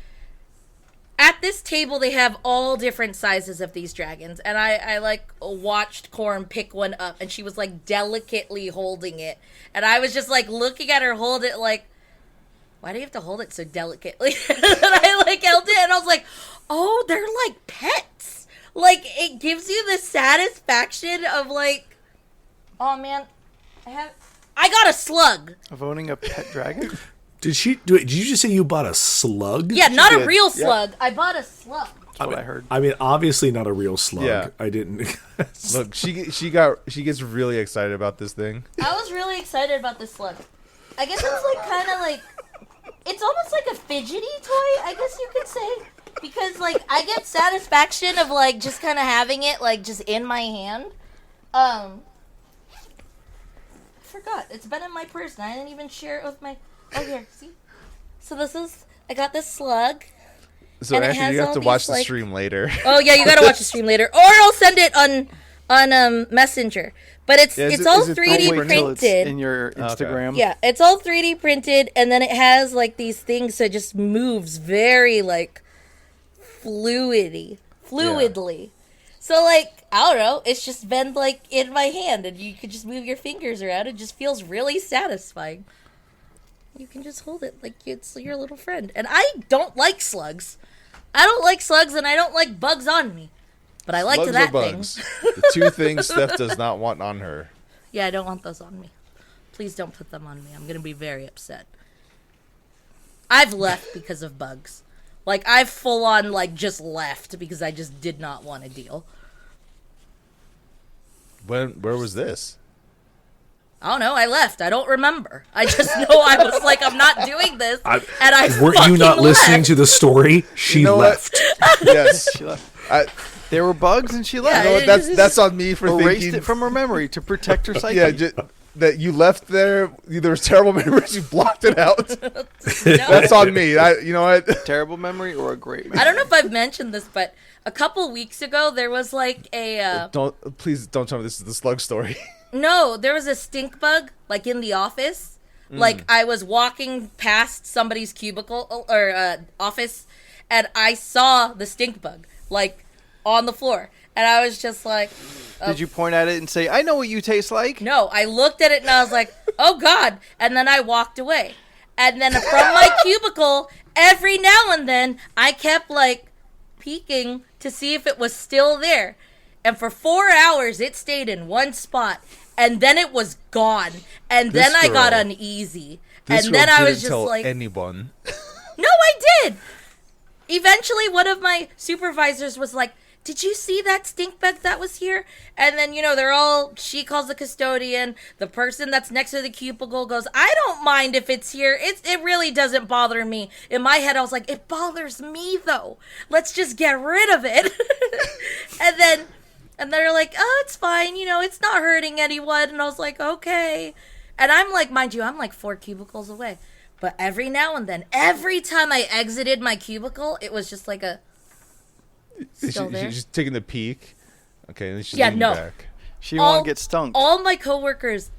at this table they have all different sizes of these dragons, and I like watched Corin pick one up, and she was like delicately holding it, and I was just like looking at her hold it like, why do you have to hold it so delicately? And I like held it, and I was like, oh, they're like pets. Like it gives you the satisfaction of like, oh man, I got a slug. of owning a pet dragon. Did you just say you bought a slug? Yeah, not a did. real Yep. slug. I bought a slug. That's what I heard. I mean, obviously not a real slug. Yeah. I didn't. Look, she gets really excited about this thing. I was really excited about this slug. I guess it's like kind of like, it's almost like a fidgety toy, I guess you could say. Because like I get satisfaction of like just kind of having it like just in my hand. I forgot. It's been in my purse and I didn't even share it with my. Oh here, see. So I got this slug. So And it actually, has you have all to watch these, the like- stream later. Oh yeah, you gotta watch the stream later, or I'll send it on Messenger. But it's Yeah, is it's it- all is it 3D Wait till it's printed. in your Instagram. Yeah, it's all 3D printed, and then it has like these things, so it just moves very like fluidly. So like I don't know, it's just been like in my hand, and you could just move your fingers around. It just feels really satisfying. You can just hold it like it's your little friend. And I don't like slugs. I don't like slugs, and I don't like bugs on me. But I liked Slugs that or thing. bugs? The two things Steph does not want on her. Yeah, I don't want those on me. Please don't put them on me. I'm going to be very upset. I've left because of bugs. Like, I've full on, like, just left because I just did not want to deal. Where was this? I don't know. I left. I don't remember. I just know I was like, I'm not doing this. And I Weren't you fucking not listening left. to the story? She You know what? left. Yes. She left. You There were bugs, and she left. know what? That's on me for Erased thinking. it from her memory to protect her psyche. Yeah, that you left there. There was terrible memories. You blocked it out. No. That's on me. You know what? Terrible memory or a great memory? I don't know if I've mentioned this, but a couple weeks ago, there was like a... Please don't tell me this is the slug story. No, there was a stink bug, like, in the office. Like, I was walking past somebody's cubicle, or office, and I saw the stink bug, like, on the floor. And I was just like... Did you point at it and say, "I know what you taste like"? No, I looked at it and I was like, oh, God. And then I walked away. And then from my cubicle, every now and then, I kept, like, peeking to see if it was still there. And for 4 hours, it stayed in one spot. And then it was gone. And This then I got girl- uneasy. This And girl then I was didn't just tell like, anyone. no, I did. eventually one of my supervisors was like, did you see that stink bed that was here? And then, she calls the custodian. The person that's next to the cubicle goes, I don't mind if it's here. It really doesn't bother me. In my head, I was like, it bothers me, though. Let's just get rid of it. and they're like, oh, it's fine. It's not hurting anyone. And I was like, okay. And I'm like, mind you, I'm like 4 cubicles away. But every now and then, every time I exited my cubicle, it was just like a... Still there? She's just taking the peek. Okay, and then she's Yeah, no. back. She won't get stunk. All my coworkers,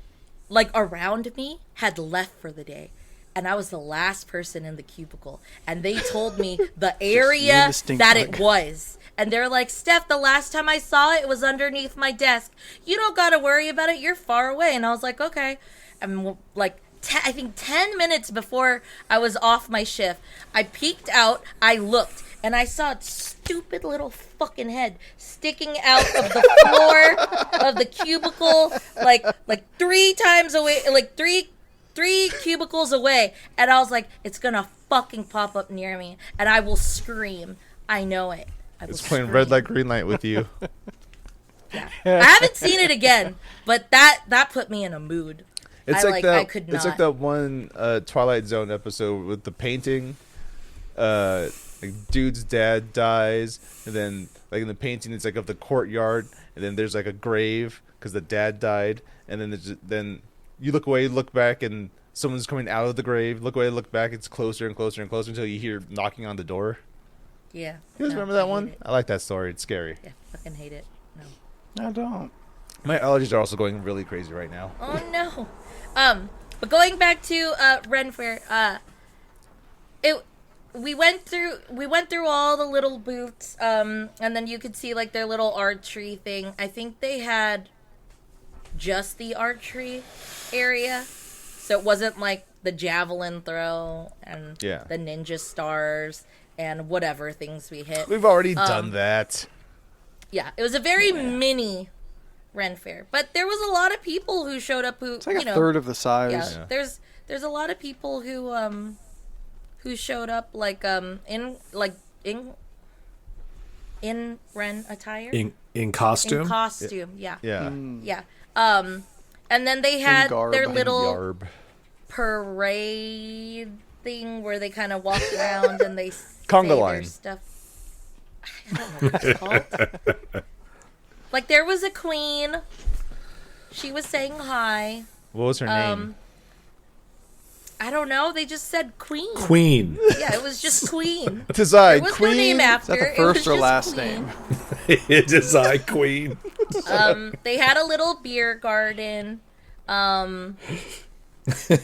like around me, had left for the day, and I was the last person in the cubicle. And they told me the area the stink that bug. it was, and they're like, "Steph, the last time I saw it, it was underneath my desk. You don't gotta worry about it. You're far away." And I was like, "Okay." And like, I think 10 minutes before I was off my shift, I peeked out. I looked. And I saw its stupid little fucking head sticking out of the floor of the cubicle, like 3 times away, like three cubicles away. And I was like, it's gonna fucking pop up near me, and I will scream. I know it. It's playing red light, green light with you. I haven't seen it again, but that put me in a mood. It's like that. I could not. It's like that one Twilight Zone episode with the painting. Like dude's dad dies, and then like in the painting it's like of the courtyard, and then there's like a grave because the dad died, and then you look away, look back, and someone's coming out of the grave. Look away, look back. It's closer and closer and closer until you hear knocking on the door. Yeah. You guys remember that one? I like that story. It's scary. Yeah, fucking hate it. No. I don't. My allergies are also going really crazy right now. Oh no. But going back to Ren Fair, we went through all the little booths, and then you could see like their little archery thing. I think they had just the archery area, so it wasn't like the javelin throw and the ninja stars and whatever things we hit. We've already done that. Yeah, it was a very mini Ren Fair, but there was a lot of people who showed up who, It's like a third of the size. Yeah, there's a lot of people who showed up in Ren attire. In costume? In costume, yeah. Yeah. Yeah. And then they had garb. their little Yarb. parade thing where they kind of walk around and they Conga say line. their stuff. I don't know what it's called. Like there was a queen. She was saying hi. What was her name? I don't know. They just said queen. Queen. Yeah, it was just queen. Tis I, There was Queen. no name after. Is that the It was first or just last queen. name? It is I, Queen. They had a little beer garden.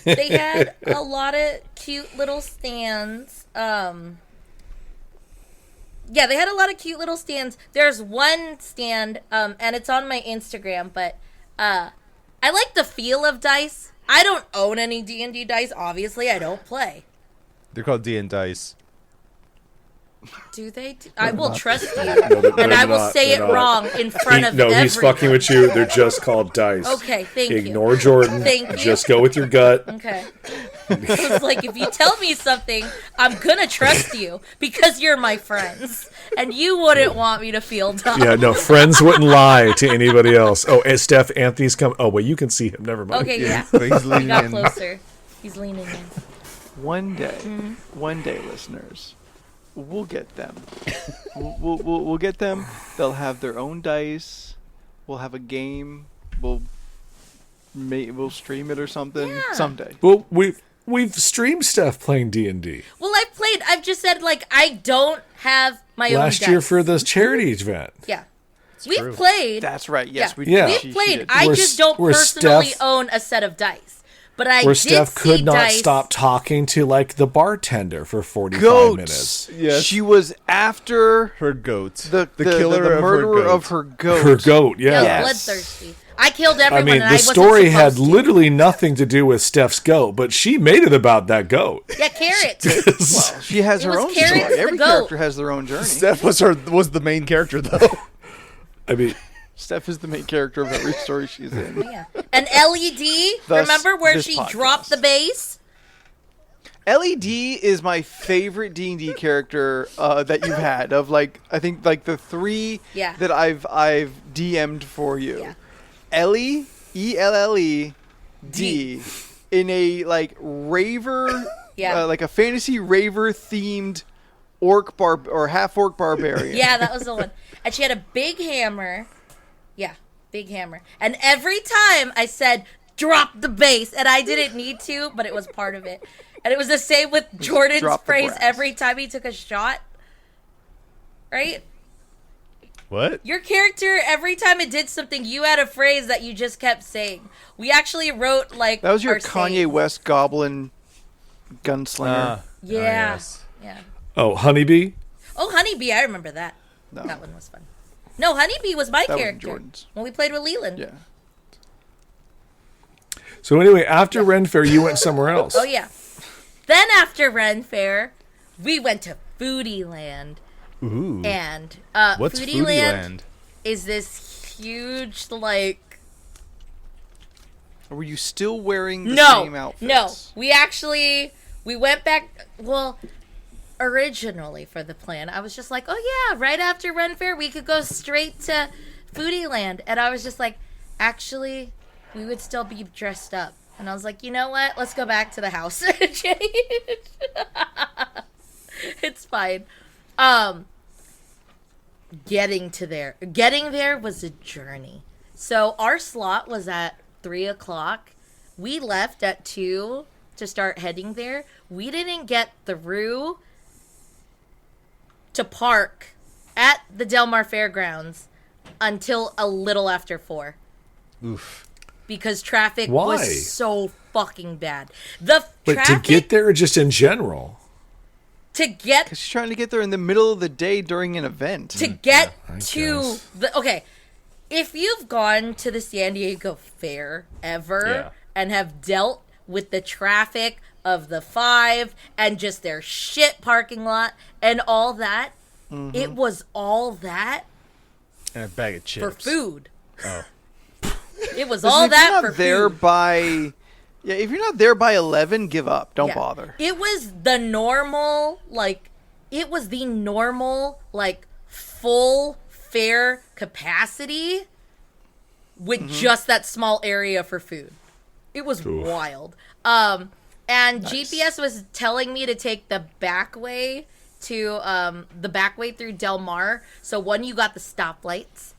They had a lot of cute little stands. Yeah, they had a lot of cute little stands. There's one stand, and it's on my Instagram, but I like the feel of dice. I don't own any D&D dice, obviously. I don't play. They're called D and Dice. Do they? I will trust you, they're and I will not. say it They're not. wrong in front of No, everyone. he's fucking with you. They're just called dice. Okay, thank you. Ignore Jordan. Thank you. Just go with your gut. Okay. It's like, if you tell me something, I'm gonna trust you because you're my friends, and you wouldn't want me to feel dumb. Yeah, no, friends wouldn't lie to anybody else. Oh, and Steph, Anthony's come. Oh, wait, you can see him. Never mind. Okay, yeah. But he's He leaning got in. closer. He's leaning in. One day, Mm-hmm. listeners, we'll get them. We'll get them. They'll have their own dice. We'll have a game. We'll stream it or something someday. Well, we've streamed Steph playing D&D Well, I've just said, like, I don't have my own last dice. year for the charity event. Yeah. true. We've played. That's right. Yes, Yeah. we Yeah. did. We've She played. did. I Where just S- don't where personally Steph- own a set of dice. But I Where did Steph see could not dice. stop talking to, like, the bartender for 45 Goats. minutes. Yes. She was after Her goat. the killer the of murderer her goat. of her goat. Her goat, yeah. Yeah, Yes. bloodthirsty. I killed I everyone, mean, and I the wasn't story had supposed to. literally nothing to do with Steph's goat, but she made it about that goat. Yeah, carrot. Well, she has It her was own Carrot story. the Every goat. character has their own journey. Steph was the main character though. I mean, Steph is the main character of every story she's in. Yeah. And LED, Thus, remember where this she podcast. dropped the base? LED is my favorite D&D character that you've had. Of like, I think like the 3 Yeah. that I've DM'd for you. Yeah. Ellie, ELLED, in a like raver, Yeah. like a fantasy raver themed orc or half orc barbarian. Yeah, that was the one. And she had a big hammer. Yeah, big hammer. And every time I said, drop the bass, and I didn't need to, but it was part of it. And it was the same with Jordan's drop the phrase brass. every time he took a shot. Right? What? Your character, every time it did something, you had a phrase that you just kept saying. We actually wrote, like, That was your our Kanye sayings. West goblin gunslinger. Yeah. yes. Yeah. Oh, Honeybee. Oh, Honeybee, I remember that. No. That one was fun. No, Honeybee was my That wasn't character. Jordan's. When we played with Leland. Yeah. So anyway, after Ren Fair, you went somewhere else. Oh, yeah. Then after Ren Fair, we went to Foodie Land. Ooh. And What's Foodie Foodie Land Land? is this huge, like... Were you still wearing the No, same outfits? no. We went back, well, originally for the plan, I was just like, oh yeah, right after Ren Fair, we could go straight to Foodie Land. And I was just like, actually, we would still be dressed up. And I was like, you know what? Let's go back to the house. It's fine. Getting there was a journey. So our slot was at 3:00. We left at 2 to start heading there. We didn't get through to park at the Del Mar Fairgrounds until a little after 4 Oof. because traffic Why? was so fucking bad. The But traffic to get there, or just in general. to get Because she's trying to get there in the middle of the day during an event. to get I to guess. the okay, if you've gone to the San Diego Fair ever Yeah. and have dealt with the traffic of the 5 and just their shit parking lot and all that, it was all that And a bag of chips. for food. Oh. It was Listen, all if that you're for not there food. by, yeah, if you're not there by 11, give up. Don't Yeah. bother. It was the normal, like, full fair capacity with just that small area for food. It was wild. And GPS was telling me to take the back way through Del Mar. So one, you got the stoplights.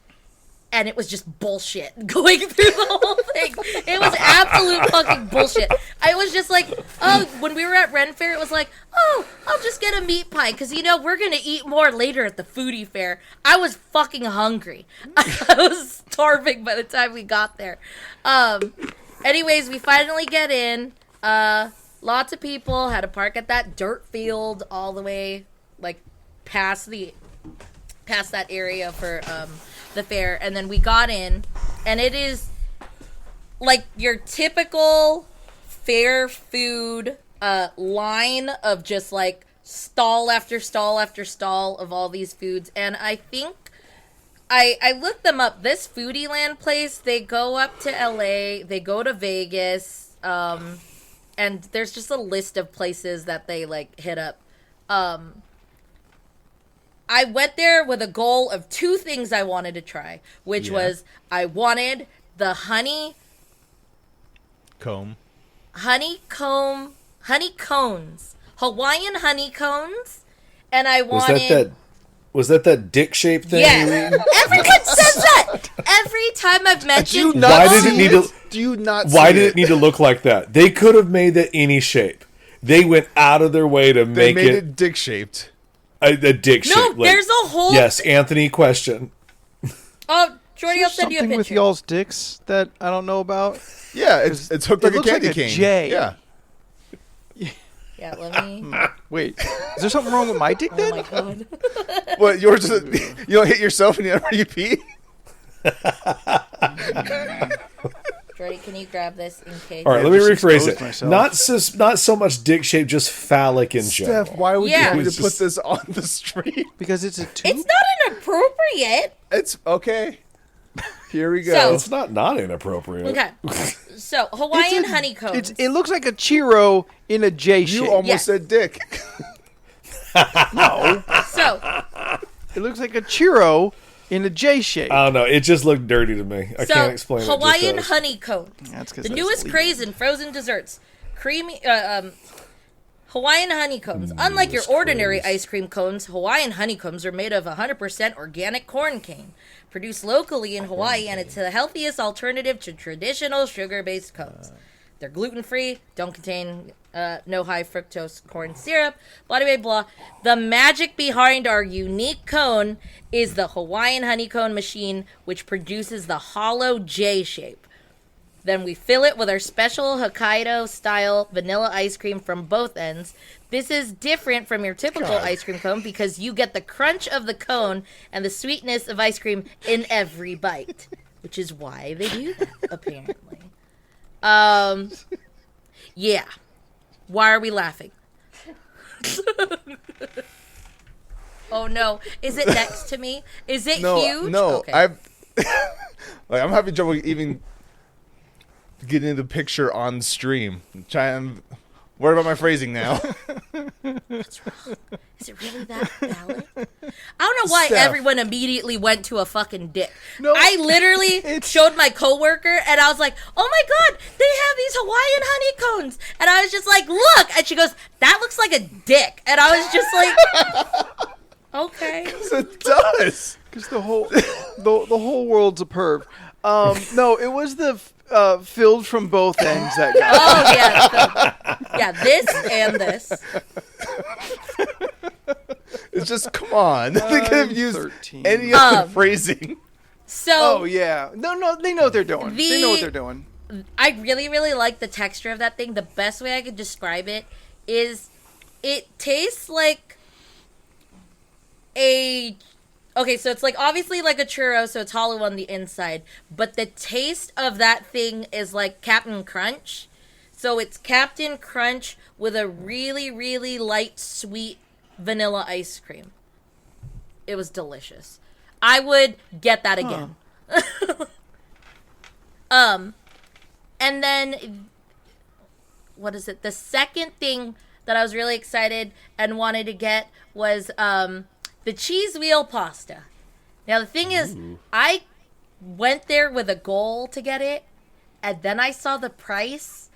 And it was just bullshit going through the whole thing. It was absolute fucking bullshit. I was just like, oh, when we were at Ren Fair, it was like, oh, I'll just get a meat pie because, we're going to eat more later at the foodie fair. I was fucking hungry. I was starving by the time we got there. Anyways, we finally get in. Lots of people had to park at that dirt field all the way, like, past that area for the fair, and then we got in, and it is like your typical fair food line of just like stall after stall after stall of all these foods. And I think I looked them up. This Foodie Land place, they go up to LA, they go to Vegas, and there's just a list of places that they like hit up. I went there with a goal of 2 things I wanted to try, which was I wanted the honeycombs, Hawaiian honeycombs, and I wanted. Was that dick shaped thing? you Yes, eaten? everyone says that. Every time I've mentioned. Why did it need to? Do you not Why see did it need to look like that? They could have made that any shape. They went out of their way to They make made it it dick shaped. a dick No, shape. there's a whole. Yes, Anthony. Question. Oh, Jordy, I'll Is there send you a something with picture. y'all's dicks that I don't know about? Yeah, it's hooked It like a looks like candy a cane. J. Yeah. Yeah, let me. Wait, is there something wrong with my dick Oh then? my god. What, yours is you don't hit yourself and you pee? Jordy, can you grab this in case? All right, let me just rephrase exposed it. myself. Not so much dick shape, just phallic in general. Steph, why would Yeah. you want me It's to put just- this on the stream? Because it's a tube. It's not inappropriate. It's okay. Here we go. So- It's not inappropriate. Okay. So Hawaiian honeycomb. It looks like a churro in a J shape. you almost Yes. said dick. So It looks like a churro in a J shape. I don't know. It just looked dirty to me. I So, can't explain it. Hawaiian just does. honeycomb. That's 'cause The that's newest legal. craze in frozen desserts. Creamy Hawaiian honeycombs. Unlike your Newest ordinary craze. ice cream cones, Hawaiian honeycombs are made of 100% organic corn cane, produced locally in Hawaii, and it's the healthiest alternative to traditional sugar-based cones. They're gluten-free, don't contain no high fructose corn syrup, blah, blah, blah. The magic behind our unique cone is the Hawaiian honeycomb machine, which produces the hollow J shape. Then we fill it with our special Hokkaido-style vanilla ice cream from both ends. This is different from your typical ice cream cone because you get the crunch of the cone and the sweetness of ice cream in every bite, which is why they do that, apparently. Yeah. Why are we laughing? Oh no! Is it next to me? Is it huge? No, Okay. I'm having trouble even getting in the picture on stream. Worried about my phrasing now. Is it really that valid? I don't know why Steph. everyone immediately went to a fucking dick. No, I literally showed my coworker and I was like, "Oh my god, they have these Hawaiian honeycombs," and I was just like, "Look," and she goes, "That looks like a dick," and I was just like, "Okay." It does. Because the whole world's a perv. No, it was the filled from both ends that guy. Oh yeah, yeah. This and this. It's just come on. They could have used 13. any other phrasing. So Oh yeah, no, they know what they're doing. They know what they're doing. I really, really like the texture of that thing. The best way I could describe it is it tastes like a... Okay, so it's like obviously like a churro, so it's hollow on the inside. But the taste of that thing is like Captain Crunch. So it's Captain Crunch with a really, really light, sweet vanilla ice cream. It was delicious. I would get that again. And then, what is it? The second thing that I was really excited and wanted to get was the cheese wheel pasta. Now, the thing is, I went there with a goal to get it, and then I saw the price,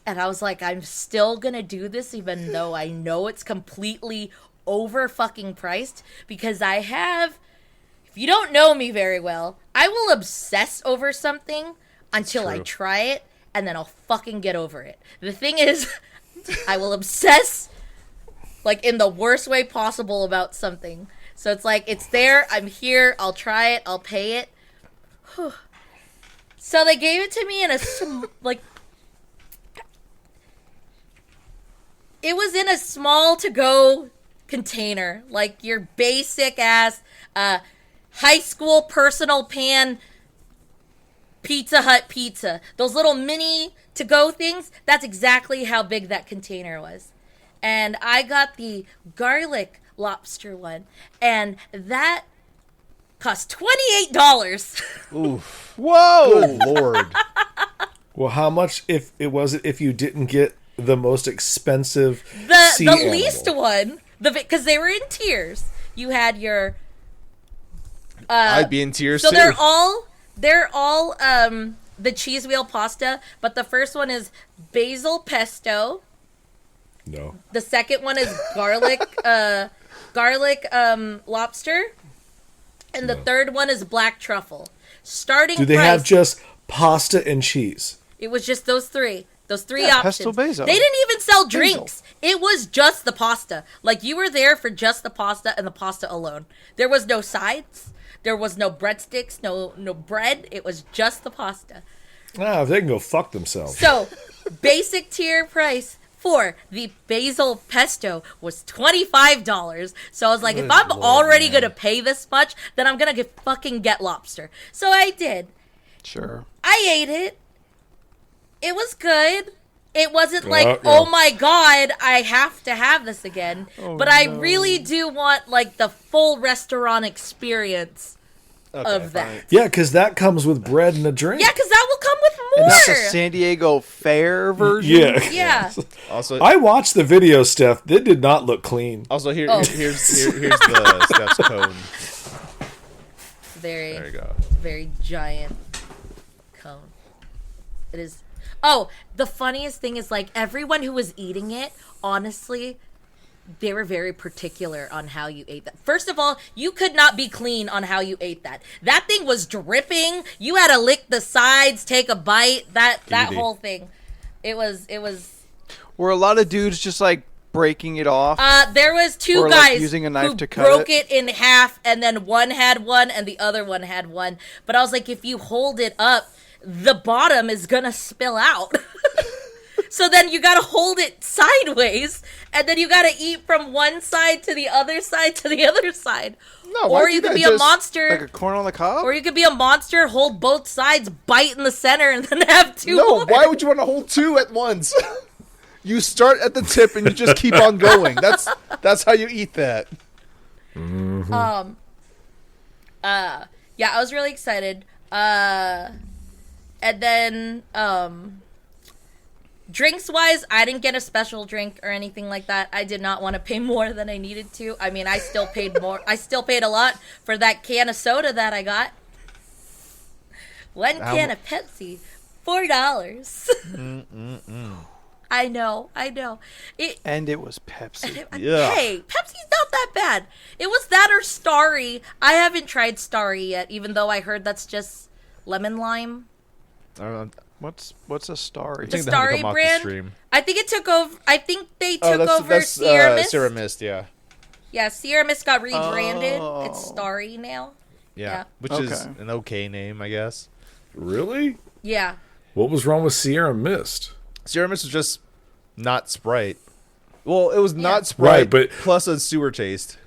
and I was like, I'm still gonna do this even though I know it's completely over fucking priced, because I have... If you don't know me very well, I will obsess over something until I try it, and then I'll fucking get over it. The thing is, I will obsess, like, in the worst way possible about something. So it's like, it's there, I'm here, I'll try it, I'll pay it. Whew. So they gave it to me in a, like... It was in a small to-go container. Like, your basic-ass, high school personal pan Pizza Hut pizza. Those little mini to-go things, that's exactly how big that container was. And I got the garlic lobster one, and that cost $28. Oof. Whoa! Good lord. Well, how much if you didn't get the most expensive sea The animal? least one, because they were in tiers. You had your... I'd be in tears So too. they're all the cheese wheel pasta, but the first one is basil pesto. No. The second one is garlic lobster, and the third one is black truffle. Starting Do they price, have just pasta and cheese? it was just those three. Those three Yeah, options. pesto basil. They didn't even sell drinks. It was just the pasta. Like, you were there for just the pasta and the pasta alone. There was no sides. There was no breadsticks, no bread. It was just the pasta. Ah, they can go fuck themselves. So, basic tier price for the basil pesto was $25. So I was like, if I'm already going to pay this much, then I'm going to fucking get lobster. So I did. Sure. I ate it. It was good. It wasn't like, yeah. oh my god, I have to have this again. But I really do want, like, the full restaurant experience of that. Yeah, because that comes with bread and a drink. Yeah, because that will come with And more. that's a San Diego Fair version. Yeah. Yeah. Also, I watched the video, Steph. It did not look clean. also here's Oh. the Steph's cone. Very, There you go. very giant cone. It is. Oh, the funniest thing is like everyone who was eating it, honestly, they were very particular on how you ate that. First of all, you could not be clean on how you ate that. That thing was dripping. You had to lick the sides, take a bite. That Easy. whole thing. It was. Were a lot of dudes just like breaking it off? There was two Or, like, guys using a knife who to cut broke it? it in half, and then one had one, and the other one had one. But I was like, if you hold it up, the bottom is gonna spill out. So then you gotta hold it sideways, and then you gotta eat from one side to the other side to the other side. No, why Or do you could that? be a Just monster, Like a corn on the cob? or you could be a monster, hold both sides, bite in the center, and then have two No, more. why would you want to hold two at once? You start at the tip and you just keep on going. That's how you eat that. Yeah, I was really excited. And then, drinks wise, I didn't get a special drink or anything like that. I did not want to pay more than I needed to. I mean, I still paid more. I still paid a lot for that can of soda that I got. One can of Pepsi, $4. I know. And it was Pepsi. Yeah. Hey, Pepsi's not that bad. It was that or Starry. I haven't tried Starry yet, even though I heard that's just lemon lime. What's a Starry? I The think they had to Starry come off the brand. stream. I think it took over. I think they took over that's Sierra Mist. Sierra Mist, yeah. Yeah, Sierra Mist got rebranded. Oh. It's Starry now. Yeah. Yeah. Which is Okay. an okay name, I guess. Really? Yeah. What was wrong with Sierra Mist? Sierra Mist was just not Sprite. Well, it was not Sprite, Right, but- plus a sewer taste.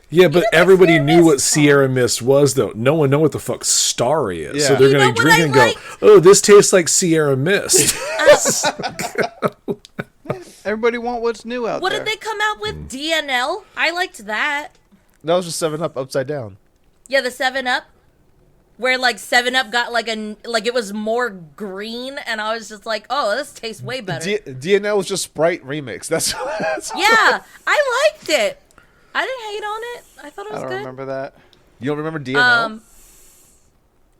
Yeah, but know what everybody Sierra knew what Mist- Sierra Mist was, though. No one know what the fuck Starry is. So Yeah. they're You going know to what drink I and go, liked? oh, this tastes like Sierra Mist. Everybody want what's new out What there. did they come out with? DNL? I liked that. That was just 7-Up upside down. Yeah, the 7-Up. Where like 7-Up got like it was more green, and I was just like, oh, this tastes way better. DNL was just Sprite remix. That's Yeah, I liked it. I didn't hate on it. I thought it I was don't good. remember that. You don't remember DNL?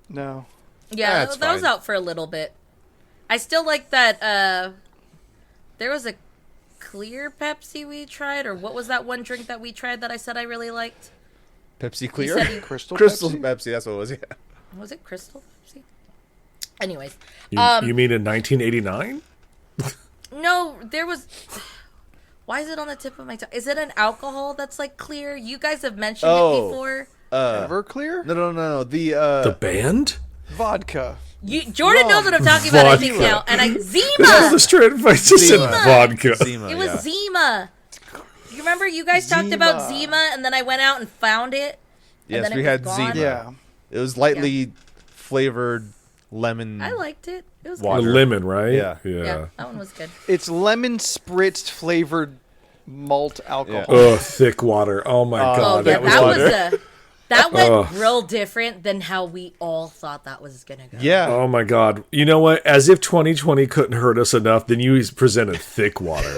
No. Yeah, That's that was fine. out for a little bit. I still like that. There was a clear Pepsi we tried, or what was that one drink that we tried that I said I really liked? Pepsi Clear? said you- Crystal Crystal Pepsi? Pepsi, that's what it was, yeah. Was it Crystal Pepsi? Anyways, You mean in 1989? no, there was. Why is it on the tip of my tongue? Is it an alcohol that's like clear? You guys have mentioned it Oh. before. Everclear? No. The band? Vodka. Jordan knows what I'm talking about, I think Vodka. now. And That was Zima. the straight advice. Just said Zima. vodka. Zima, It was yeah. Zima. You remember you guys talked about Zima. Zima, and then I went out and found it. And Yes, then it we was had gone. Zima. Yeah. It was lightly flavored lemon. I liked it. It was The Water. good. lemon, right? Yeah. Yeah, that one was good. It's lemon spritzed flavored malt alcohol. Oh, thick water. Oh my Oh, god, Yeah, that was that was butter. that went Ugh. real different than how we all thought that was gonna go. Yeah. Oh my god. You know what? As if 2020 couldn't hurt us enough, then you presented thick water.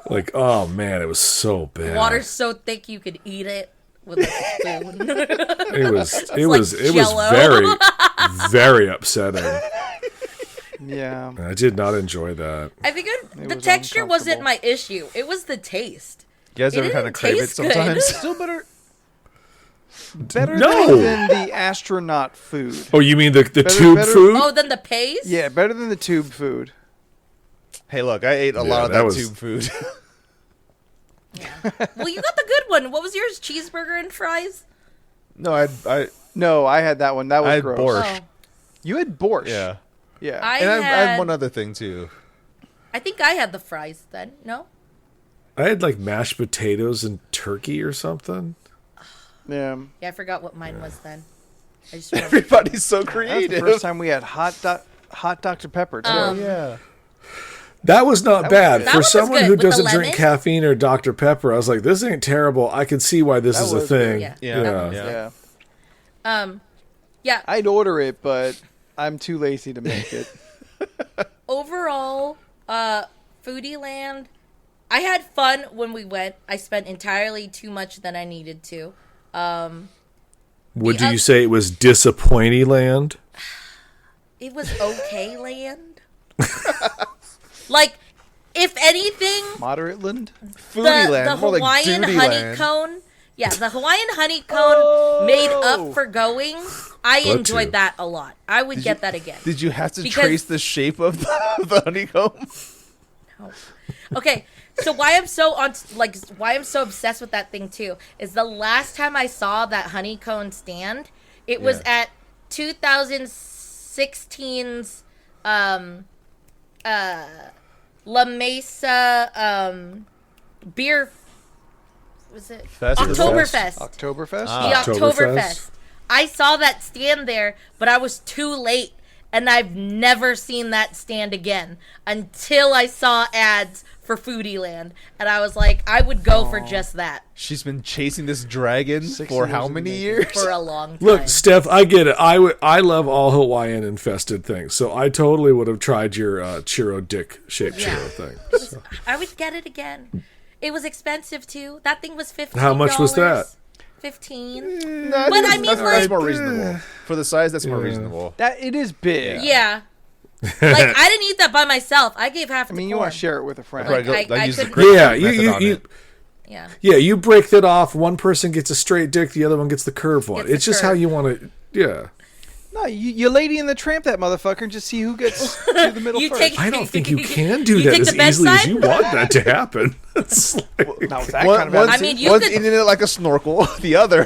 Like, oh man, it was so bad. Water's so thick you could eat it with a spoon. It was like Jell-O. very very upsetting. Yeah. I did not enjoy that. I think the was texture wasn't uncomfortable. my issue. It was the taste. You guys It ever kind of didn't crave it taste good. sometimes? Still better No. than the astronaut food. Oh, you mean the tube better- food? Oh, then the paste? Yeah, better than the tube food. Hey, look, I ate a lot of that that was- tube food. Well, you got the good one. What was yours? Cheeseburger and fries? No, I No, I had that one. That was I had gross. borscht. Oh, You had borscht. yeah. Yeah. I And I had had one other thing too. I think I had the fries then. No? I had like mashed potatoes and turkey or something. yeah. Yeah, I forgot what mine was then. I just remember. Everybody's so That was the creative. first time we had hot Dr. Pepper, too. Yeah. That was not was bad good. That for one was someone good. who With the doesn't drink lemon? caffeine or Dr Pepper. I was like, this ain't terrible. I can see why this That is a was good. thing. Yeah. Yeah. That one was Yeah. Yeah. Yeah. I'd order it, but I'm too lazy to make it. Overall, Foodie Land, I had fun when we went. I spent entirely too much than I needed to. Would you say it was disappointing land? It was okay land. Like, if anything, Moderate-land? Foodie the land, more like Hawaiian duty land. honeycomb. Yeah, the Hawaiian honeycomb made up for going. I That enjoyed too. that a lot. I would get that again. Did you have to Because- trace the shape of the honeycomb? Okay, so why I'm so obsessed with that thing too is the last time I saw that honeycomb stand, it was Yeah. at 2016's La Mesa beer. Was it Fest? Oktoberfest? Oktoberfest? The Oktoberfest. Oktoberfest. I saw that stand there, but I was too late, and I've never seen that stand again until I saw ads for Foodie Land, and I was like, I would go for just that She's been chasing this dragon 6 for years how in many the years? for a long time. Look, Steph, I get it. I love all Hawaiian infested things, so I totally would have tried your churro dick shaped Yeah. churro thing. So. I would get it again. It was expensive too. That thing was $15. How much was that? 15. No, But I mean, that's like- more reasonable. For the size, that's more Yeah. reasonable. That it is big. Yeah. Like, I didn't eat that by myself. I gave half I to mean, you corn. want to share it with a friend. Probably Like, I use the couldn't- grapefruit Yeah, method on it. Yeah. you break that off. One person gets a straight dick, the other one gets the curved one. Gets the It's just curve. how you want to. Yeah, No, you Lady in the Tramp that motherfucker and just see who gets to the middle You first. take- I don't think you can do You that take as the easily as bedside? you want that to happen. It's like- Now, it's that One, kind of one's, I mean, you one's could- eating it like a snorkel. The other,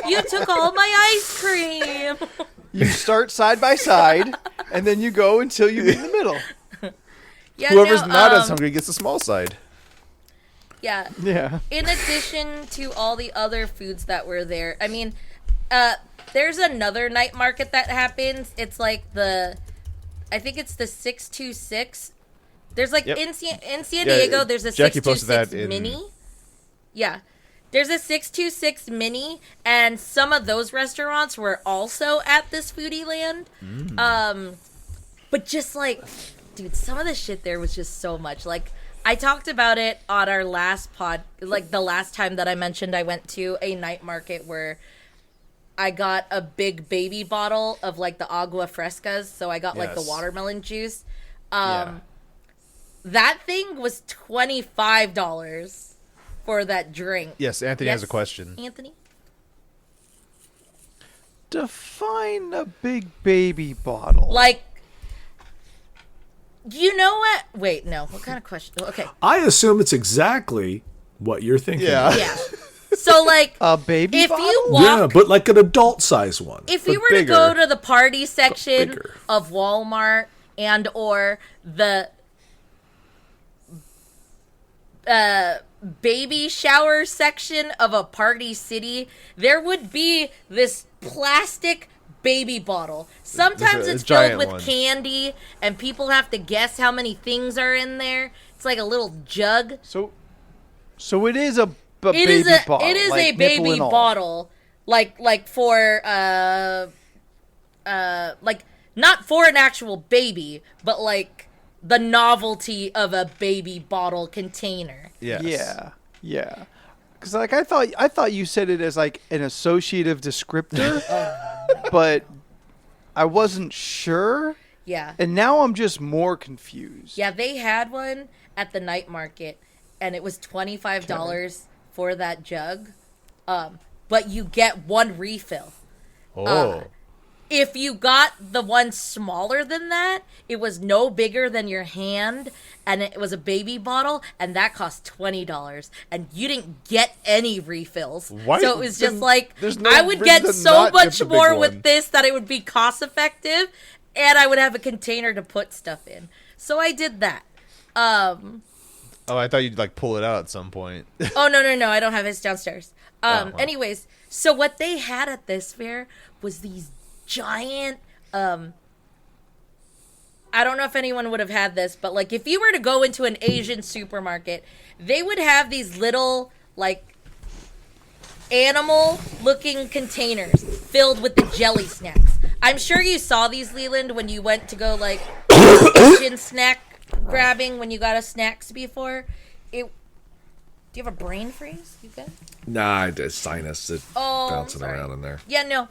You took all my ice cream. You start side by side, and then you go until you meet in the middle. Yeah, whoever's no, not as hungry gets the small side. Yeah. Yeah. In addition to all the other foods that were there, I mean, there's another night market that happens. It's like I think it's the 626. There's like Yep. in San Diego, there's a Jackie posted 626 that in- mini. Yeah. There's a 626 mini, and some of those restaurants were also at this Foodie Land. But just like, dude, some of the shit there was just so much. Like, I talked about it on our last like the last time that I mentioned I went to a night market where I got a big baby bottle of like the agua frescas. So I got like the Yes. watermelon juice. Yeah. That thing was $25 for that drink. Yes, Anthony has a Yes, question. Anthony? Define a big baby bottle. Like, you know what? Wait, no. What kind of question? Okay. I assume it's exactly what you're thinking. Yeah. Yeah. So, like, a baby if bottle? you walk, Yeah, but like an adult size one. if but you were bigger. to go to the party section bigger. of Walmart and or the baby shower section of a Party City, there would be this plastic baby bottle. Sometimes a it's giant filled with one. candy and people have to guess how many things are in there. It's like a little jug. So it is a It baby is a bottle. it is like a nipple baby and all. bottle, like for like not for an actual baby, but like the novelty of a baby bottle container. Yes. Yeah. Because like I thought you said it as like an associative descriptor, but I wasn't sure, Yeah, and now I'm just more confused. yeah. They had one at the night market, and it was $25 for that jug. But you get one refill. Oh. If you got the one smaller than that, it was no bigger than your hand, and it was a baby bottle, and that cost $20, and you didn't get any refills. Why- So it was just then like, there's no I would reason get to so not get much the big more one. with this that it would be cost effective, and I would have a container to put stuff in. So I did that. Oh, I thought you'd like pull it out at some point. Oh, no, I don't have his downstairs. wow. Anyways, so what they had at this fair was these giant, I don't know if anyone would have had this, but like if you were to go into an Asian supermarket, they would have these little, like, animal-looking containers filled with the jelly snacks. I'm sure you saw these, Leland, when you went to go like Asian snack grabbing when you got us snacks before. Do you have a brain freeze? You good? Nah, it's sinus bouncing sorry. around in there. Yeah, no.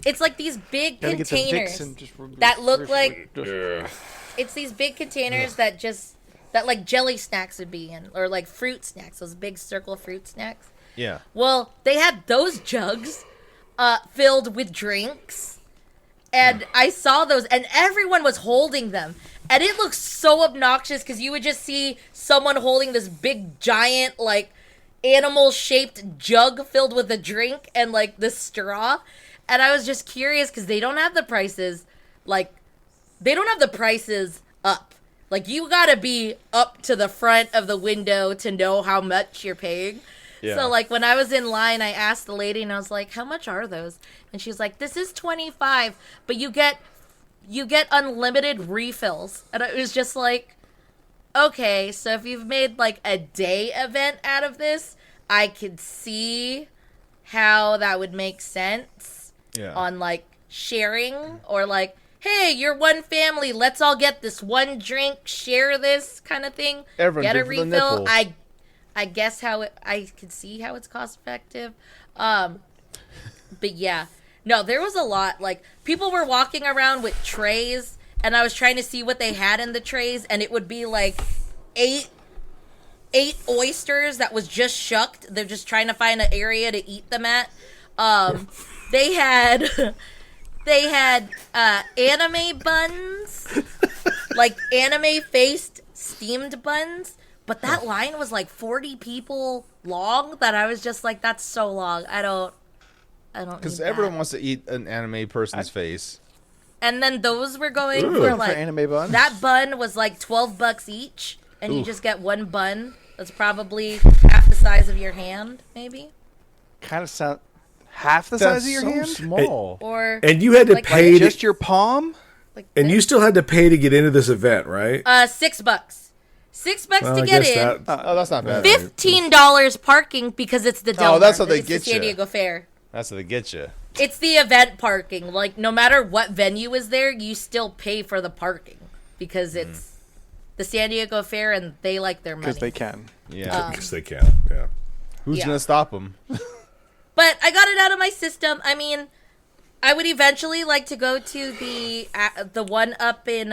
It's like these big Gotta get the Vicks containers and just that look like Ugh. it's these big containers that like jelly snacks would be in, or like fruit snacks, those big circle fruit snacks. Yeah. Well, they had those jugs filled with drinks, and I saw those, and everyone was holding them, and it looked so obnoxious because you would just see someone holding this big giant like animal-shaped jug filled with a drink and like this straw, and I was just curious because they don't have the prices up. Like, you gotta be up to the front of the window to know how much you're paying. Yeah. So, like, when I was in line, I asked the lady, and I was like, how much are those? And she's like, this is $25, but you get unlimited refills. And it was just like, okay, so if you've made, like, a day event out of this, I could see how that would make sense on, like, sharing, or, like, hey, you're one family, let's all get this one drink, share this kind of thing. Everyone get a bid for the refill. nipple. I guess I could see how it's cost effective. But yeah. No, there was a lot. Like, people were walking around with trays, and I was trying to see what they had in the trays, and it would be like eight oysters that was just shucked. They're just trying to find an area to eat them at. They had anime buns, like anime-faced steamed buns, but that line was like 40 people long that I was just like, that's so long. I don't Because need everyone that. wants to eat an anime person's face. And then those were going Ooh. for For like, anime buns? that bun was like $12 each, and you Oof. just get one bun that's probably half the size of your hand, maybe. Kind of sound half the That's size of your so hand. small. Or And you had to Like- pay Like to, just your palm. like and you still had to pay to get into this event, right? $6. $6 Well, to I get guess in. that- Oh, that's not bad. $15 parking because it's the Del that's Mar. how they It's the get San ya. Diego Fair. That's how they get you. It's the event parking. Like, no matter what venue is there, you still pay for the parking because it's the San Diego Fair, and they like their money. Because they can. Yeah. Because they can. Yeah. Who's yeah. gonna stop them? But I got it out of my system. I mean, I would eventually like to go to the one up in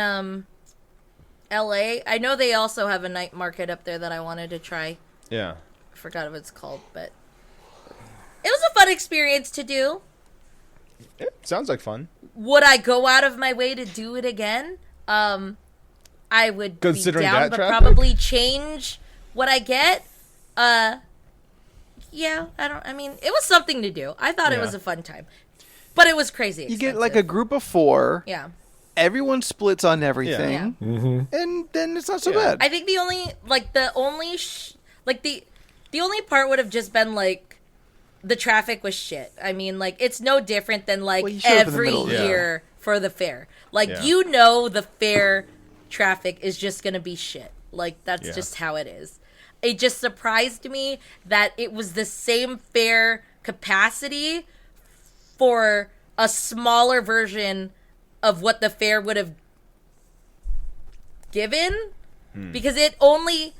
L.A. I know they also have a night market up there that I wanted to try. Yeah. I forgot what it's called, but it was a fun experience to do. It sounds like fun. Would I go out of my way to do it again? I would Considering be down, that but traffic? probably change what I get. Yeah, I mean, it was something to do. I thought it Yeah. was a fun time, but it was crazy You expensive. get like a group of 4. yeah. Everyone splits on everything, Yeah. and then it's not so Yeah. bad. I think the only part would have just been like the traffic was shit. I mean, like, it's no different than like Well, you showed up in the every middle of the- year for the fair. Like, Yeah. you know, the fair traffic is just gonna be shit. Like, that's Yeah. just how it is. It just surprised me that it was the same fair capacity for a smaller version of what the fair would have given, because it only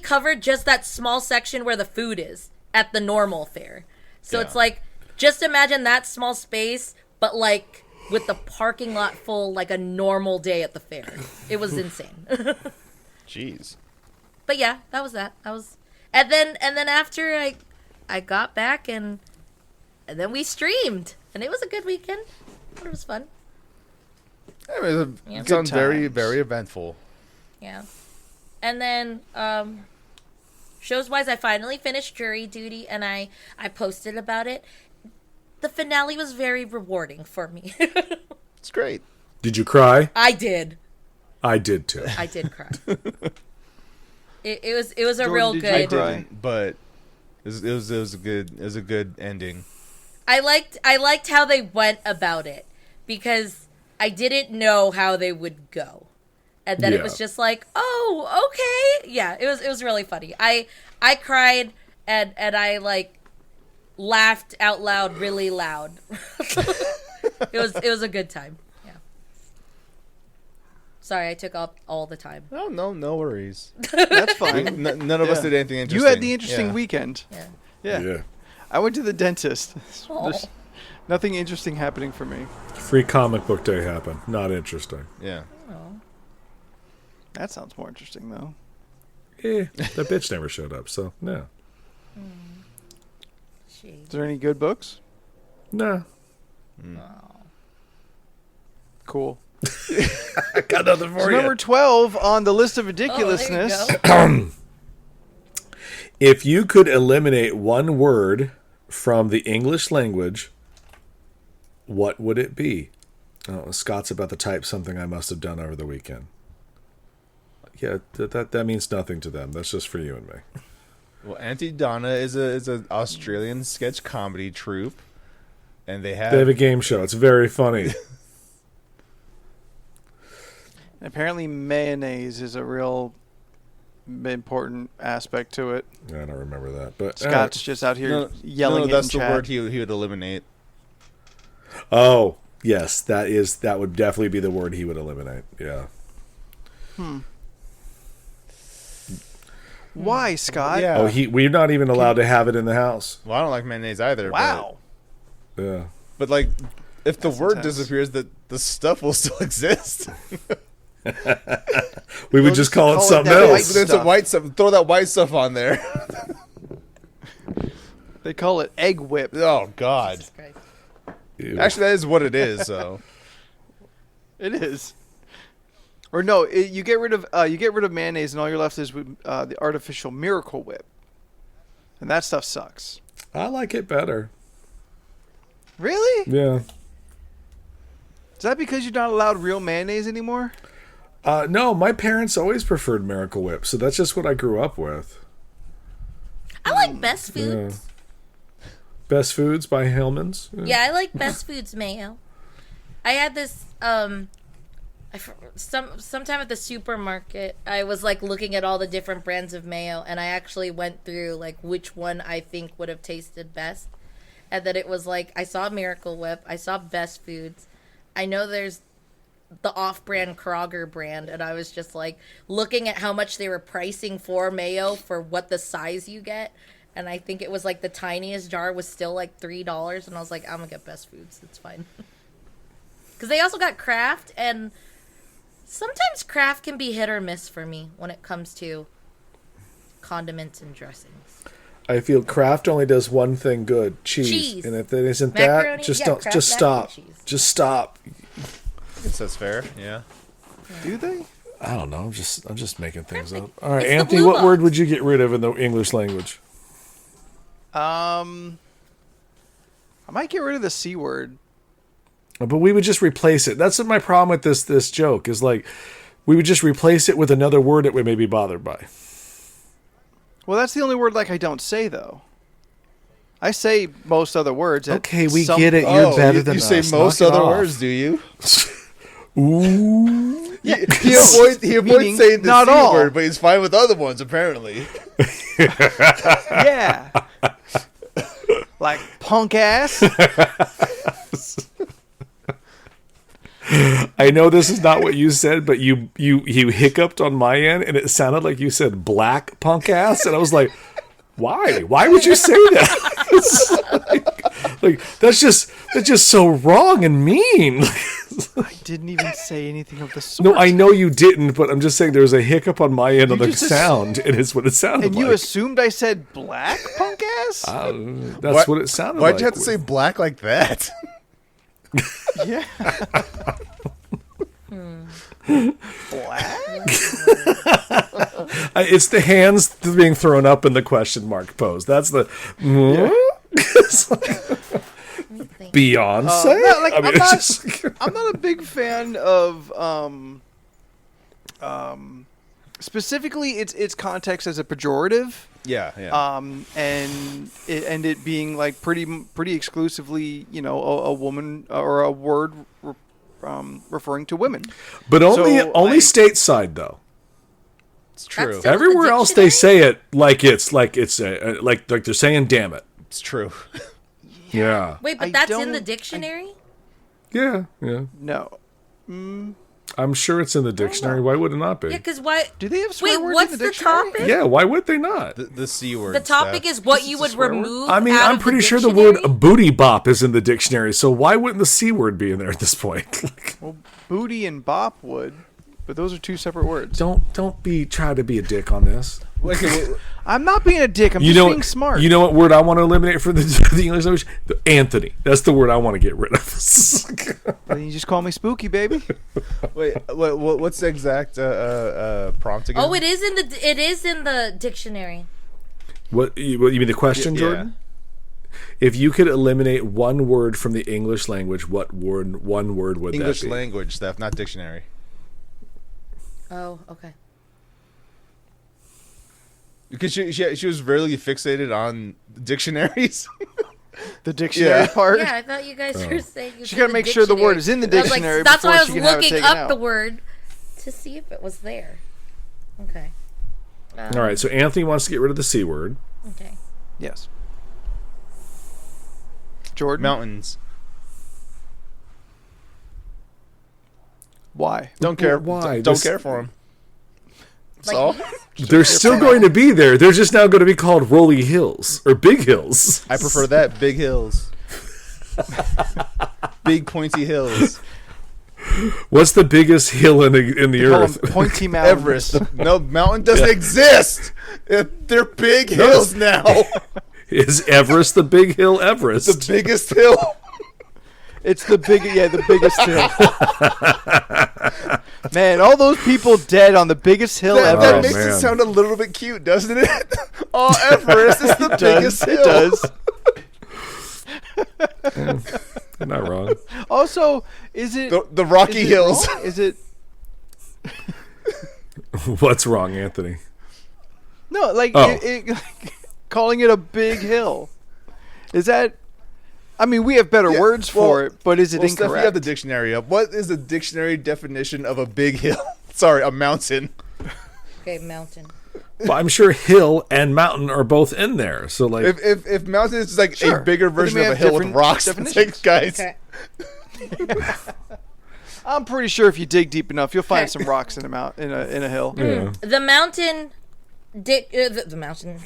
covered just that small section where the food is at the normal fair. So Yeah. it's like, just imagine that small space, but like with the parking lot full, like a normal day at the fair. It was insane. Jeez. But yeah, that was that. And then after I got back, and then we streamed, and it was a good weekend. It was fun. I mean, Yeah. it sounds Good very, times. very eventful. Yeah. And then shows wise, I finally finished Jury Duty, and I posted about it. The finale was very rewarding for me. It's great. Did you cry? I did. I did too. I did cry. It was a Jordan, real did you good. I cry? didn't, but it was a good ending. I liked how they went about it, because I didn't know how they would go. And then it Yeah. was just like, oh, okay. Yeah, it was really funny. I cried and I like laughed out loud, really loud. It was a good time. Yeah. Sorry, I took up all the time. No worries. That's fine. None of us Yeah. did anything interesting. You had the interesting Yeah. weekend. Yeah. Yeah. I went to the dentist. Oh. There's nothing interesting happening for me. Free comic book day happened. Not interesting. Yeah. Oh. That sounds more interesting, though. The bitch never showed up, so no. Is there any good books? No. Cool. I got nothing So number 12 on the list of Oh, ridiculousness. there you go. If you could eliminate one word from the English language, what would it be? Oh, Scott's about to type something I must have done over the weekend. Yeah, that means nothing to them. That's just for you and me. Well, Auntie Donna is an Australian sketch comedy troupe, and they have They have a game show. It's very funny. Apparently, mayonnaise is a real important aspect to it. I don't remember that, but Scott's just out here no, yelling no, that's it the in chat. word he would eliminate. oh yes, that would definitely be the word he would eliminate. Yeah. Why, Scott? Yeah. Oh, we're not even allowed to have it in the house. Well, I don't like mayonnaise either. Wow. Yeah. But like, if the That's word intense. disappears, the stuff will still exist. We would They'll just call it call it something that white else. There's stuff. some white stuff. Throw that white stuff on there. They call it egg whip. Oh God. Jesus Christ. Ew. Actually, that is what it is. So It is. Or no, you get rid of mayonnaise, and all you're left is with the artificial Miracle Whip, and that stuff sucks. I like it better. Really? Yeah. Is that because you're not allowed real mayonnaise anymore? No, my parents always preferred Miracle Whip, so that's just what I grew up with. I like Best Foods. Best Foods by Hellman's. Yeah, I like Best Foods mayo. I had this sometime at the supermarket. I was like looking at all the different brands of mayo, and I actually went through like which one I think would have tasted best. And then it was like I saw Miracle Whip, I saw Best Foods. I know there's the off-brand Kroger brand, and I was just like looking at how much they were pricing for mayo for what the size you get. And I think it was like the tiniest jar was still like $3, and I was like, I'm gonna get Best Foods. It's fine. Because they also got Kraft, and sometimes Kraft can be hit or miss for me when it comes to condiments and dressings. I feel Kraft only does one thing good: cheese. Cheese. And if it isn't Macaroni, that, just yeah, don't. Kraft Just mac stop. and cheese. Just stop. I guess that's fair. Yeah. Do they? I don't know. I'm just making things up. All right, It's the Anthony, blue what word box. would you get rid of in the English language? I might get rid of the C word. But we would just replace it. That's my problem with this joke. Is like we would just replace it with another word that we may be bothered by. Well, that's the only word like I don't say though. I say most other words. at Okay, we some- get it. You're better you, than you say us. most Knock it other off. words, do you? Ooh. He avoids Meaning saying the not C all. word, but he's fine with other ones apparently. Yeah. Like punk ass. I know this is not what you said, but you hiccuped on my end, and it sounded like you said black punk ass, and I was like, why? Why would you say that? It's like that's just so wrong and mean. I didn't even say anything of the sort. No, I know you didn't, but I'm just saying there was a hiccup on my end You of the just sound, and it's what it sounded And like. you assumed I said black punk ass? That's what it sounded like. Why'd you have to say black like that? Yeah. Black? It's the hands being thrown up in the question mark pose. That's the It's like Beyonce. No, like, I mean, I'm, it's not, just- I'm not a big fan of specifically its context as a pejorative. Yeah, yeah. And it being like pretty exclusively, a woman or a word referring to women. but only So, only like- stateside though. It's true. Still Everywhere the else they dictionary? say it like they're saying damn it. It's true. Yeah. Wait, but I that's in the don't- dictionary? Yeah. No. I'm sure it's in the dictionary. Why would it not be? Yeah, because why? Do they have swear Wait, words what's in the the dictionary? topic? Yeah, why would they not? The C word. The topic Steph. is what This you is a would swear word? remove. I mean, out I'm of pretty sure the dictionary? word booty bop is in the dictionary, so why wouldn't the C word be in there at this point? Well, booty and bop would, but those are two separate words. don't try to be a dick on this. Wait, okay, wait, I'm not being a dick. I'm You just know, being smart. You know what word I want to eliminate from the English language? Anthony. That's the word I want to get rid of. Then you just call me spooky, baby. wait, what's the exact prompt again? Oh, it is in the dictionary. What you mean the question, Yeah. Jordan? If you could eliminate one word from the English language, what one word would English that be? language stuff, not dictionary. Oh, okay. Because she was really fixated on dictionaries. The dictionary Yeah. part. Yeah, I thought you guys were saying you She got gotta make sure the word is in the dictionary That's why before I was she can have it looking taken up out. the word to see if it was there. Okay. All right, so Anthony wants to get rid of the C word. Okay. Yes. Jordan. Mountains. Why? Don't care. Why? Don't This- care for them. Like, So They're still going to be there. They're just now going to be called Rolly Hills or Big Hills. I prefer that. Big hills. Big pointy hills. What's the biggest hill in the They call earth? them pointy mountains. Everest. No, mountain doesn't exist. They're big hills now. Is Everest the big hill Everest? The biggest hill. It's the biggest hill. Man, all those people dead on the biggest hill That, ever. that Oh, makes man. it sound a little bit cute, doesn't it? Oh, Everest is the biggest hill. It does. You're not wrong. Also, is it The Rocky is it Hills. wrong? Is it What's wrong, Anthony? no like, Oh. calling it a big hill? Is that? I mean, we have better Yeah, words well- for it, but is it Well, Steph, you incorrect? have the dictionary up. What is the dictionary definition of a big hill? Sorry, a mountain. okay, mountain. Well, I'm sure hill and mountain are both in there. So like, If mountain is like Sure. a bigger But they version may of a have hill with different rocks, it's like, definitions. guys. Okay. I'm pretty sure if you dig deep enough, you'll find Okay. some rocks in a hill. yeah. The mountain. The mountain.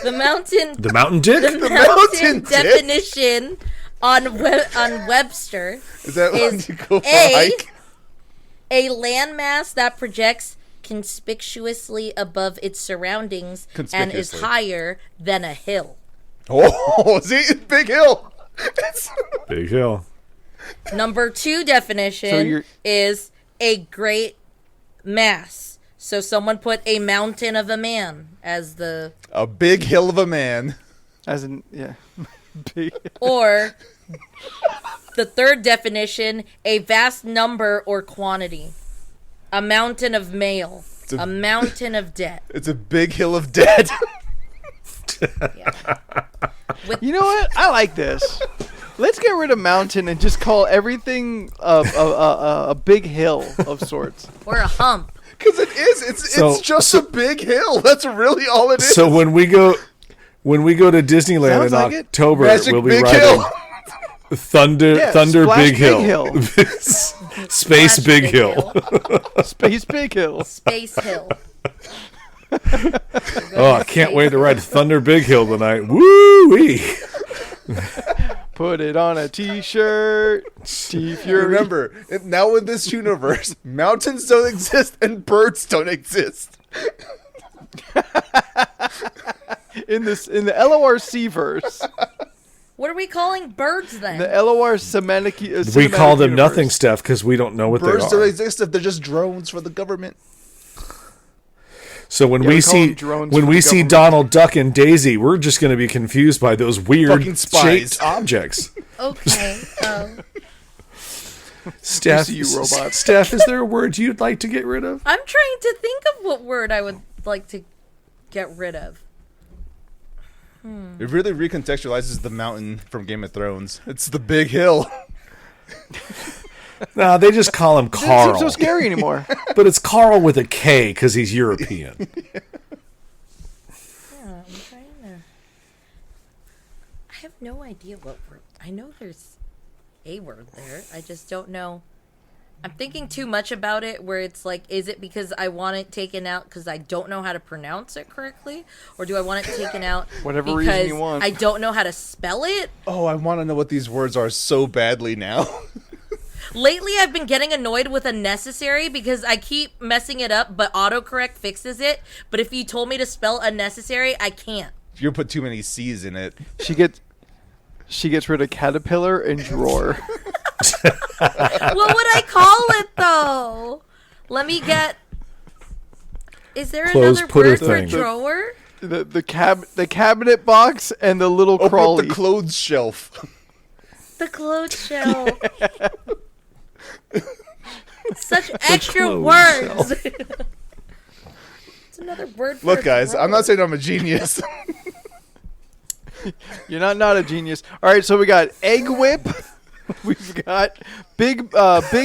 The mountain. The mountain dick. The mountain mountain dick? definition on Webster Is that when is you go for a A, hike? a landmass that projects conspicuously above its surroundings and is Conspicuously. higher than a hill. Oh, see, big hill. It's- Big hill. Number 2 So definition you're- is a great mass. So someone put a mountain of a man as the, a big hill of a man. As in, yeah. Big. or the 3rd definition, a vast number or quantity. A mountain of male. A mountain of debt. It's a big hill of dead. Yeah. You know what? I like this. Let's get rid of mountain and just call everything a big hill of sorts. Or a hump. Because it is. It's just a big hill. That's really all it is. So when we go to Disneyland Sounds in like it. October, Magic we'll be Big riding Hill. Thunder Yeah, Thunder Splash Big Hill. Space Splash Big Hill. Space big hill. Space Hill. Oh, I can't wait to ride Thunder Big Hill tonight. Woo wee! Put it on a t-shirt. T-Fury. Remember, now in this universe, mountains don't exist and birds don't exist. in the LORC verse, What are we calling birds then? the LOR semantic. We cinematic call them universe. nothing, Steph, because we don't know what Birds they don't are. exist if they're just drones for the government. So when Yeah, we we call see them drones when for we the see government. Donald Duck and Daisy, we're just going to be confused by those weird Fucking spies. shaped objects. Okay. Steph, see you, robots. Steph, is there a word you'd like to get rid of? I'm trying to think of what word I would like to get rid of. It really recontextualizes the mountain from Game of Thrones. It's the big hill. No, they just call him It doesn't Carl. seem so scary anymore. But it's Carl with a K because he's European. Yeah, I'm trying to. I have no idea what word. I know there's a word there. I just don't know. I'm thinking too much about it where it's like, is it because I want it taken out because I don't know how to pronounce it correctly? Or do I want it taken out Whatever because reason you want. I don't know how to spell it? Oh, I want to know what these words are so badly now. Lately, I've been getting annoyed with unnecessary because I keep messing it up, but autocorrect fixes it. But if you told me to spell unnecessary, I can't. You put too many C's in it. She gets rid of caterpillar and drawer. What would I call it, though? Let me get... Is there Clothes another putter word for thing. drawer? the cabinet box and the little Open up crawly. the clothes shelf. The clothes shelf. Such extra clothes words. It's another word for Look, a guys, I'm drawer. not saying I'm a genius. You're not a genius. All right, so we got egg whip. We've got big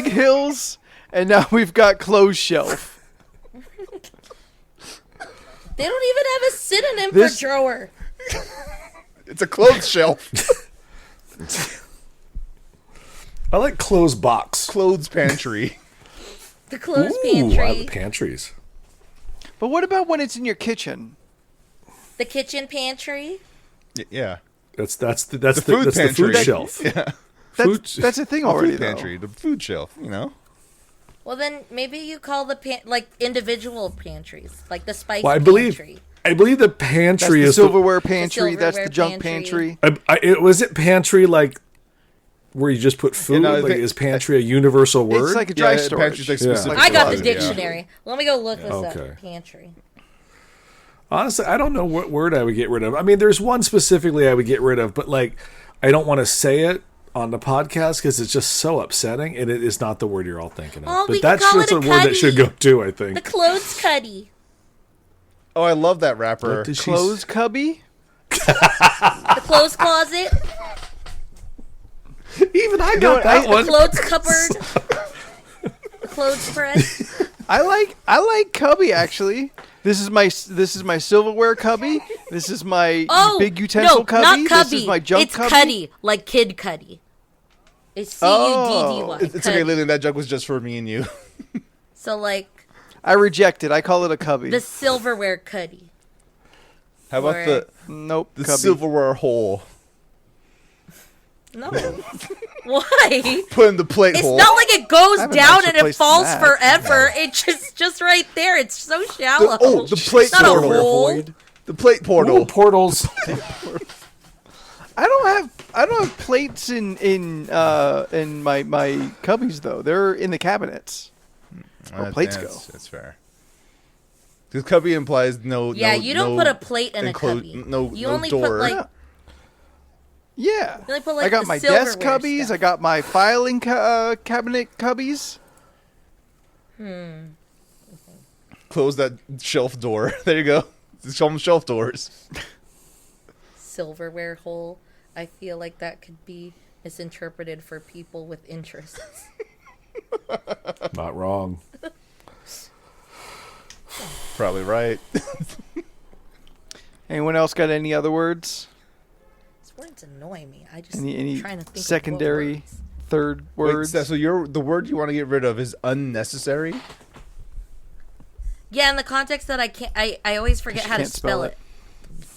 hills, and now we've got clothes shelf. They don't even have a synonym This- for drawer. It's a clothes shelf. I like clothes box. Clothes pantry. The clothes Ooh, pantry. I like pantries. But what about when it's in your kitchen? The kitchen pantry. Yeah. That's the food that's the food pantry. shelf. Yeah. That's a thing already, Food pantry. The food shelf, you know? Well, then maybe you call the like individual pantries, like the spice Well, pantry. I believe the That's pantry the is silverware pantry. That's the silverware junk pantry. pantry. was it pantry like where you just put food? no, I like think- is pantry a universal word? It's like a dry Yeah, storage. pantry's like Yeah. specific I got to the food, yeah. dictionary. Let me go look this Okay. up. Pantry. Honestly, I don't know what word I would get rid of. I mean, there's one specifically I would get rid of, but like I don't want to say it on the podcast because it's just so upsetting, and it is not the word you're all thinking of. Oh, we but can that's call just it a a word that cuddy. should go too. I The think. clothes cuddy. Oh, I love that rapper. What does she Clothes cubby. The clothes closet. Even I know got what, that I- one. Clothes cupboard. The clothes press. I like cubby actually. This is my silverware cubby. This is my Oh, big utensil no, cubby. not cubby. This is my junk it's cubby. cuddy, like Kid Cuddy. It's C-U-D-D-Y. It's okay, cuddy. Lillian. That joke was just for me and you. So, like, I reject it. I call it a cubby. the silverware cuddy. How about Or- the Nope. the cubby. silverware hole? No. Why? Put in the plate It's hole. not like it goes have a down nicer and it place than falls that. forever. It's just right there. It's so shallow. the plate It's not a portal. hole. The plate portal. Ooh, portals. I don't have plates in my cubbies though. They're in the cabinets. Where plates go. That's fair. Because cubby implies no. Yeah, no, you don't no put a plate in a enclo- cubby. No, you no only door. put like Yeah. You only put, like, I got the my desk silverware cubbies. stuff. I got my filing cabinet cubbies. Close that shelf door. There you go. Just call them shelf doors. silverware hole. I feel like that could be misinterpreted for people with interests. Not wrong. Probably right. Anyone else got any other words? These words annoy me. I just Any trying to think of secondary, what words. third Wait, words? so the word you want to get rid of is unnecessary? Yeah, in the context that I can't, I always forget You how to can't spell spell it. it.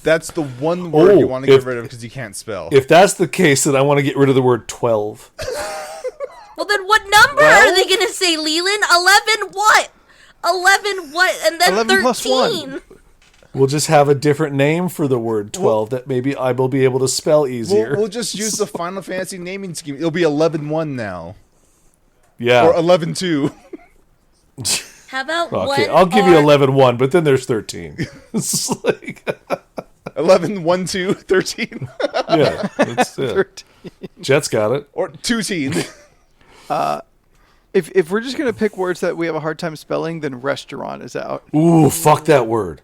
That's the one word you want to get if- rid of because you can't spell. If that's the case, then I want to get rid of the word 12. Well, then what number are they going to say, Leland? 11 what? 11 what? And then 11 plus 13. one. We'll just have a different name for the word 12 that maybe I will be able to spell easier. We'll just use the Final Fantasy naming scheme. It'll be 11-1 now. yeah. Or 11-2. How about Okay, one I'll give you or- 11-1, but then there's 13. It's like, 11-1-2, 13. yeah, that's it. Jet's got it. Or 2-teen. If we're just gonna pick words that we have a hard time spelling, then restaurant is out. Ooh, fuck that word.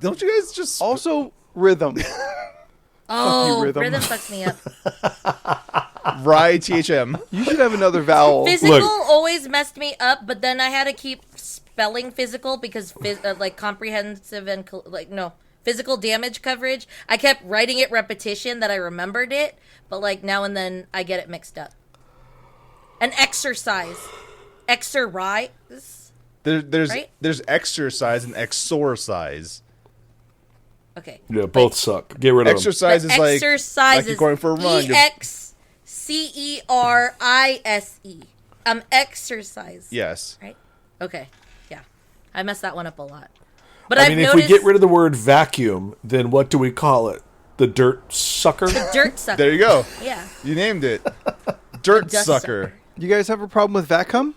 Don't you guys just... Also, rhythm. Oh, rhythm. rhythm fucks me up. Rye THM. You should have another vowel. Physical Look. always messed me up, but then I had to keep spelling physical because like comprehensive and physical damage coverage. I kept writing it repetition that I remembered it, but like now and then I get it mixed up. An exercise, exercise. There's Right? there's exercise and exorcise. Okay. Yeah, both suck. Get rid of them. Exercise is like you're going for a run. EXCERISE. Exercise. Yes. Right? Okay. Yeah. I messed that one up a lot. But I I've mean, if noticed we get rid of the word vacuum, then what do we call it? The dirt sucker? dirt sucker. There you go. Yeah. You named it. Dirt Dust sucker. You guys have a problem with vacuum?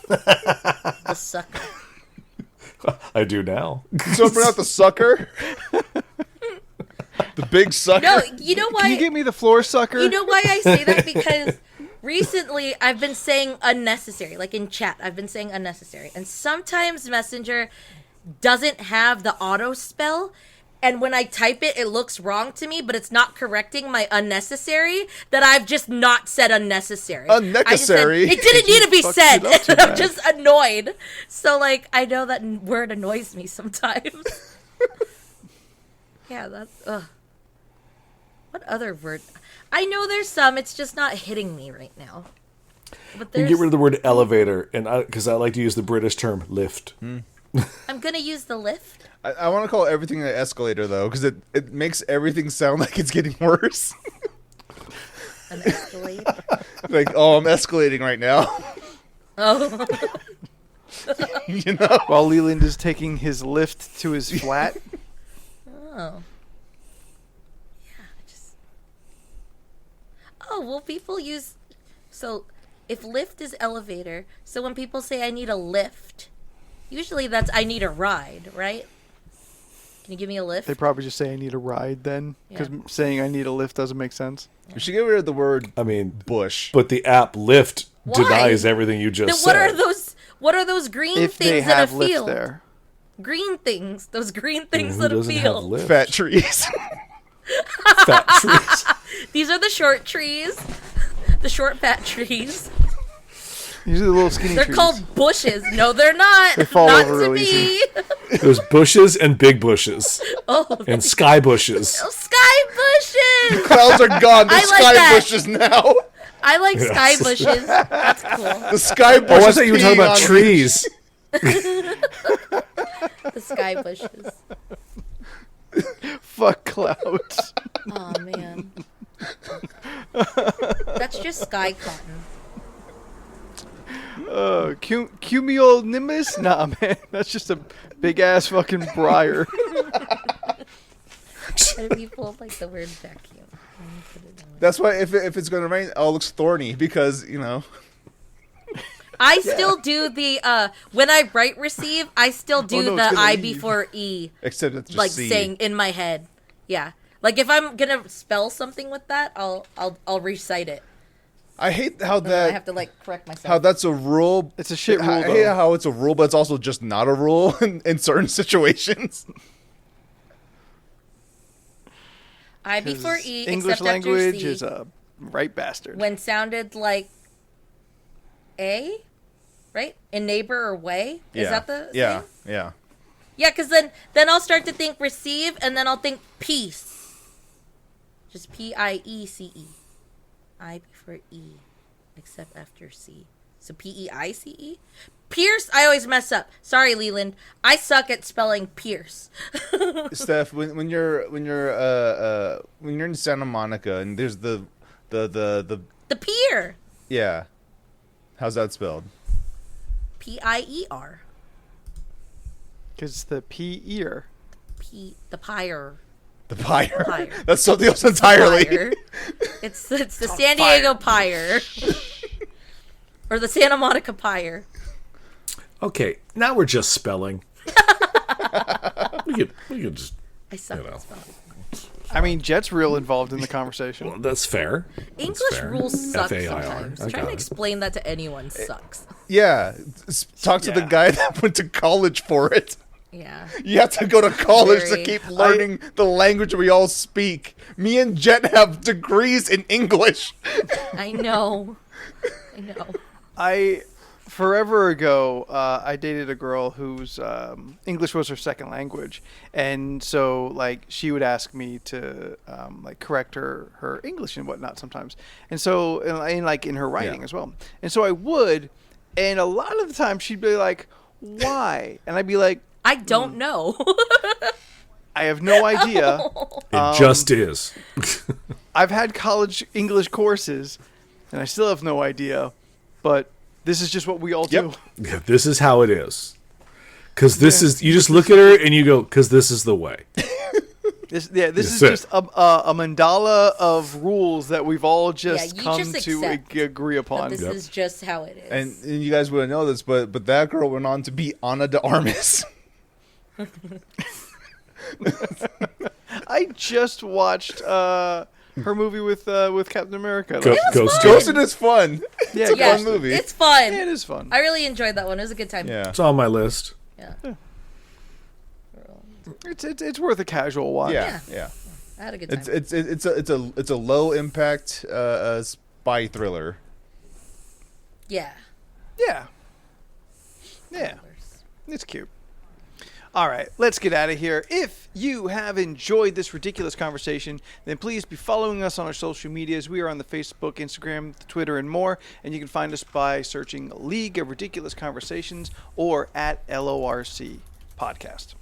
The sucker. I do now. So pronounce the sucker. The big sucker. No, you know why? Can you get me the floor sucker? You know why I say that? Because recently I've been saying unnecessary. Like in chat, I've been saying unnecessary. And sometimes Messenger doesn't have the auto spell. And when I type it, it looks wrong to me, but it's not correcting my unnecessary that I've just not said unnecessary. Unnecessary? It didn't need to be fucked said. it up too And I'm bad. just annoyed. So, like, I know that word annoys me sometimes. Yeah, that's... Ugh. What other word? I know there's some. It's just not hitting me right now. But You there's... can get rid of the word elevator, and because I like to use the British term lift. I'm going to use the lift. I want to call everything an escalator though, because it makes everything sound like it's getting worse. An escalator. Like, oh, I'm escalating right now. Oh. You know. While Leland is taking his lift to his flat. Oh. Yeah, Oh, well, people use... So, if lift is elevator, so when people say I need a lift, usually that's I need a ride, right? Can you give me a lift? They probably just say I need a ride then. Because Yeah. saying I need a lift doesn't make sense. We should get rid of the word I mean, bush. but the app lift Why? denies everything you just Then said. what are those green If they things in a have lift field? there. Green things. Those green things Who in a doesn't have field. lift? Fat trees. Fat trees. These are the short trees. The short fat trees. These are the little skinny They're trees. called bushes. No, they're not. They fall not over to real me. easy. There's bushes and big bushes. Oh, And sky bushes. oh, sky bushes. Clouds are gone. The I like sky that. bushes now. I like Yes. sky bushes. That's cool. The sky bushes. Oh, I thought you were talking peeing about on me. trees. The sky bushes. Fuck clouds. Oh man. That's just sky cotton. Cumulonimbus? Nah, man. That's just a big ass fucking briar. Why do people like the word vacuum? Let me put it in. That's why if it's going to rain, it all looks thorny because, you know. I still do the when I write receive, I still do no, it's the gonna I leave. before E, Except it's just like C. saying in my head. Yeah. Like if I'm gonna spell something with that, I'll recite it. I hate how And then I that have to like correct myself. how that's a rule. It's a shit rule, I hate though. how it's a rule, but it's also just not a rule in certain situations. I before 'Cause E, English except language after C, is a right bastard. when sounded like A, right? In neighbor or way. Is that the yeah thing? yeah. Yeah, because then I'll start to think receive, and then I'll think peace. Just Piece. I before E, except after C. So Peice? Pierce, I always mess up. Sorry, Leland. I suck at spelling Pierce. Steph, when you're in Santa Monica and there's the The pier. yeah, how's that spelled? Pier. Because the P-ear. The pyre. The pyre. Pyre. That's something else entirely. Pyre. It's the San Diego Pyre. Or the Santa Monica Pyre. Okay, now we're just spelling. we could just. I suck You know. at spelling. I mean, Jet's real involved in the conversation. Well, that's fair. English fair. rules suck FAIR. sometimes. I Trying got to it. explain that to anyone sucks. Yeah, talk to the Yeah. guy that went to college for it. Yeah. You have to go to college to Very. keep learning the language we all speak. Me and Jet have degrees in English. I know. I know. Forever ago, I dated a girl whose English was her second language, and so like she would ask me to like correct her English and whatnot sometimes, and so and like in her writing as well, and so I would, and a lot of the time she'd be like, "Why?" and I'd be like, I don't know. "I have no idea." It just is. I've had college English courses, and I still have no idea, but this is just what we all do. Yeah, this is how it is. Because this is, you just look at her and you go, because this is the way. This is it. just a mandala of rules that we've all just you come just to accept agree upon. This is just how it is. And you guys wouldn't know this, but that girl went on to be Ana de Armas. I just watched her movie with Captain America. Ghosted is fun. Yeah, It's a Yeah, fun movie. It's fun. it is fun. I really enjoyed that one. It was a good time. Yeah. It's on my list. Yeah. It's worth a casual watch. Yeah. I had a good time. It's a low impact spy thriller. Yeah. Yeah. It's cute. All right, let's get out of here. If you have enjoyed this ridiculous conversation, then please be following us on our social medias. We are on the Facebook, Instagram, Twitter, and more. And you can find us by searching League of Ridiculous Conversations or at LORC Podcast.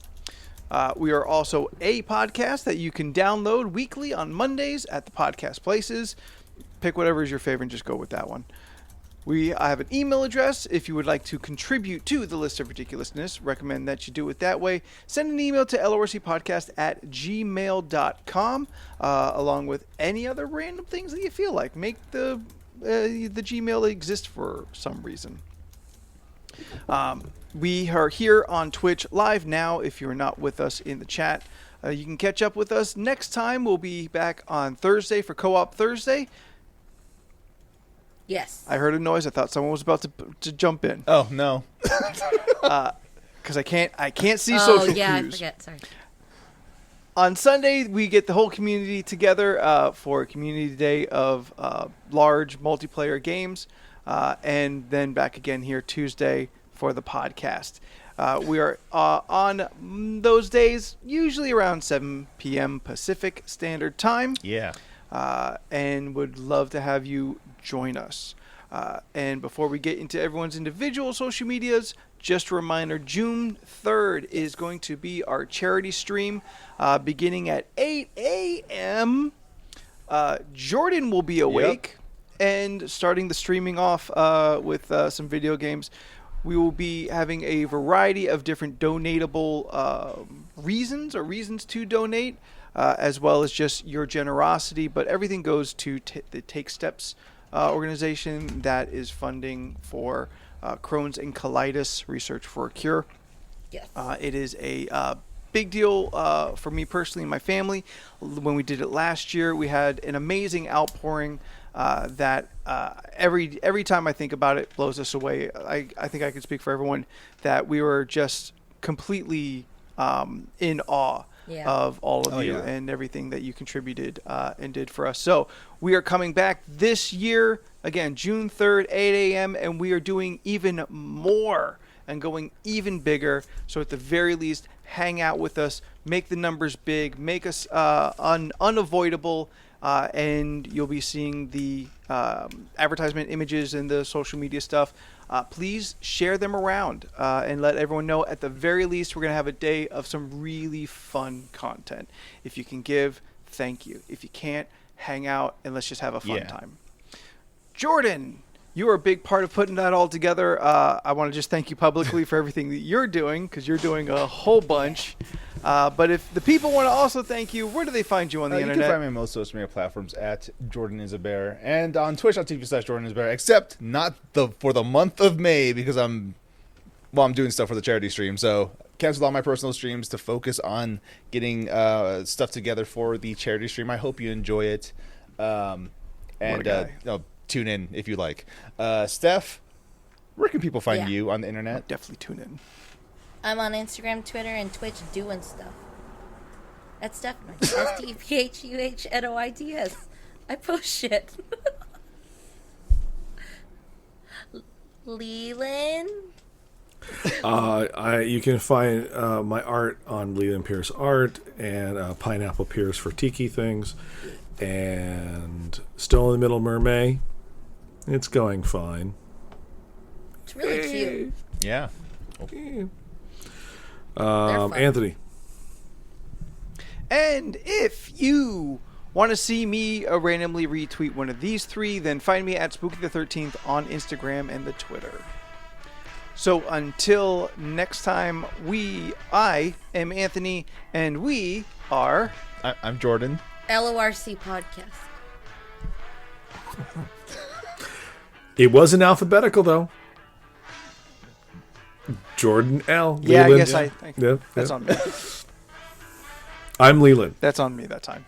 We are also a podcast that you can download weekly on Mondays at the podcast places. Pick whatever is your favorite and just go with that one. I have an email address. If you would like to contribute to the list of ridiculousness, recommend that you do it that way. Send an email to lorcpodcast@gmail.com along with any other random things that you feel like. Make the Gmail exist for some reason. We are here on Twitch live now. If you're not with us in the chat, you can catch up with us. Next time, we'll be back on Thursday for Co-op Thursday. Yes. I heard a noise. I thought someone was about to jump in. Oh no. Because I can't see social yeah, I cues. forget. Sorry. On Sunday, we get the whole community together for a community day of large multiplayer games, and then back again here Tuesday for the podcast. We are on those days, usually around 7 p.m. Pacific Standard Time. Yeah. And would love to have you join us. And before we get into everyone's individual social medias, just a reminder, June 3rd is going to be our charity stream beginning at 8 a.m. Jordan will be awake and starting the streaming off with some video games. We will be having a variety of different donatable reasons to donate, as well as just your generosity. But everything goes to the Take Steps organization that is funding for Crohn's and colitis research for a cure. Yes. It is a big deal for me personally and my family. When we did it last year, we had an amazing outpouring that every time I think about it blows us away. I think I can speak for everyone that we were just completely in awe of all of you and everything that you contributed and did for us. So we are coming back this year, again, June 3rd, 8 a.m., and we are doing even more and going even bigger. So at the very least, hang out with us, make the numbers big, make us unavoidable, and you'll be seeing the advertisement images and the social media stuff. Please share them around and let everyone know. At the very least, we're going to have a day of some really fun content. If you can give, thank you. If you can't, hang out and let's just have a fun time. Jordan, you are a big part of putting that all together. I want to just thank you publicly for everything that you're doing, because you're doing a whole bunch. But if the people want to also thank you, where do they find you on the internet? You can find me on most social media platforms at Jordan is a Bear, and on Twitch.tv/Jordan is a Bear, except not for the month of May, because I'm doing stuff for the charity stream. So canceled all my personal streams to focus on getting stuff together for the charity stream. I hope you enjoy it. Tune in if you like. Steph, where can people find you on the internet? Definitely tune in. I'm on Instagram, Twitter, and Twitch doing stuff. That's Stephanoids. STEPHUHNOIDS. I post shit. Leland? You can find my art on Leland Pierce Art and Pineapple Pierce for Tiki things, and Still in the Middle Mermaid. It's going fine. It's really cute. Yeah. Fun. Anthony. And if you want to see me randomly retweet one of these three, then find me at Spooky the 13th on Instagram and the Twitter. So until next time, I am Anthony, and we are... I'm Jordan. LORC podcast. It wasn't alphabetical, though. Jordan L. Yeah, Leland. I guess Yeah, that's yeah. on me. I'm Leland. That's on me that time.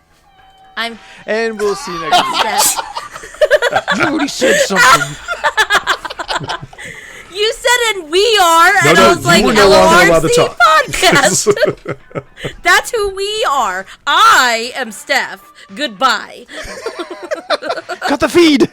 I'm And we'll see you next week. Steph. You already said something. You said and we are, and No, I was like, you were no longer allowed to LORC talk. podcast. That's who we are. I am Steph. Goodbye. Cut the feed.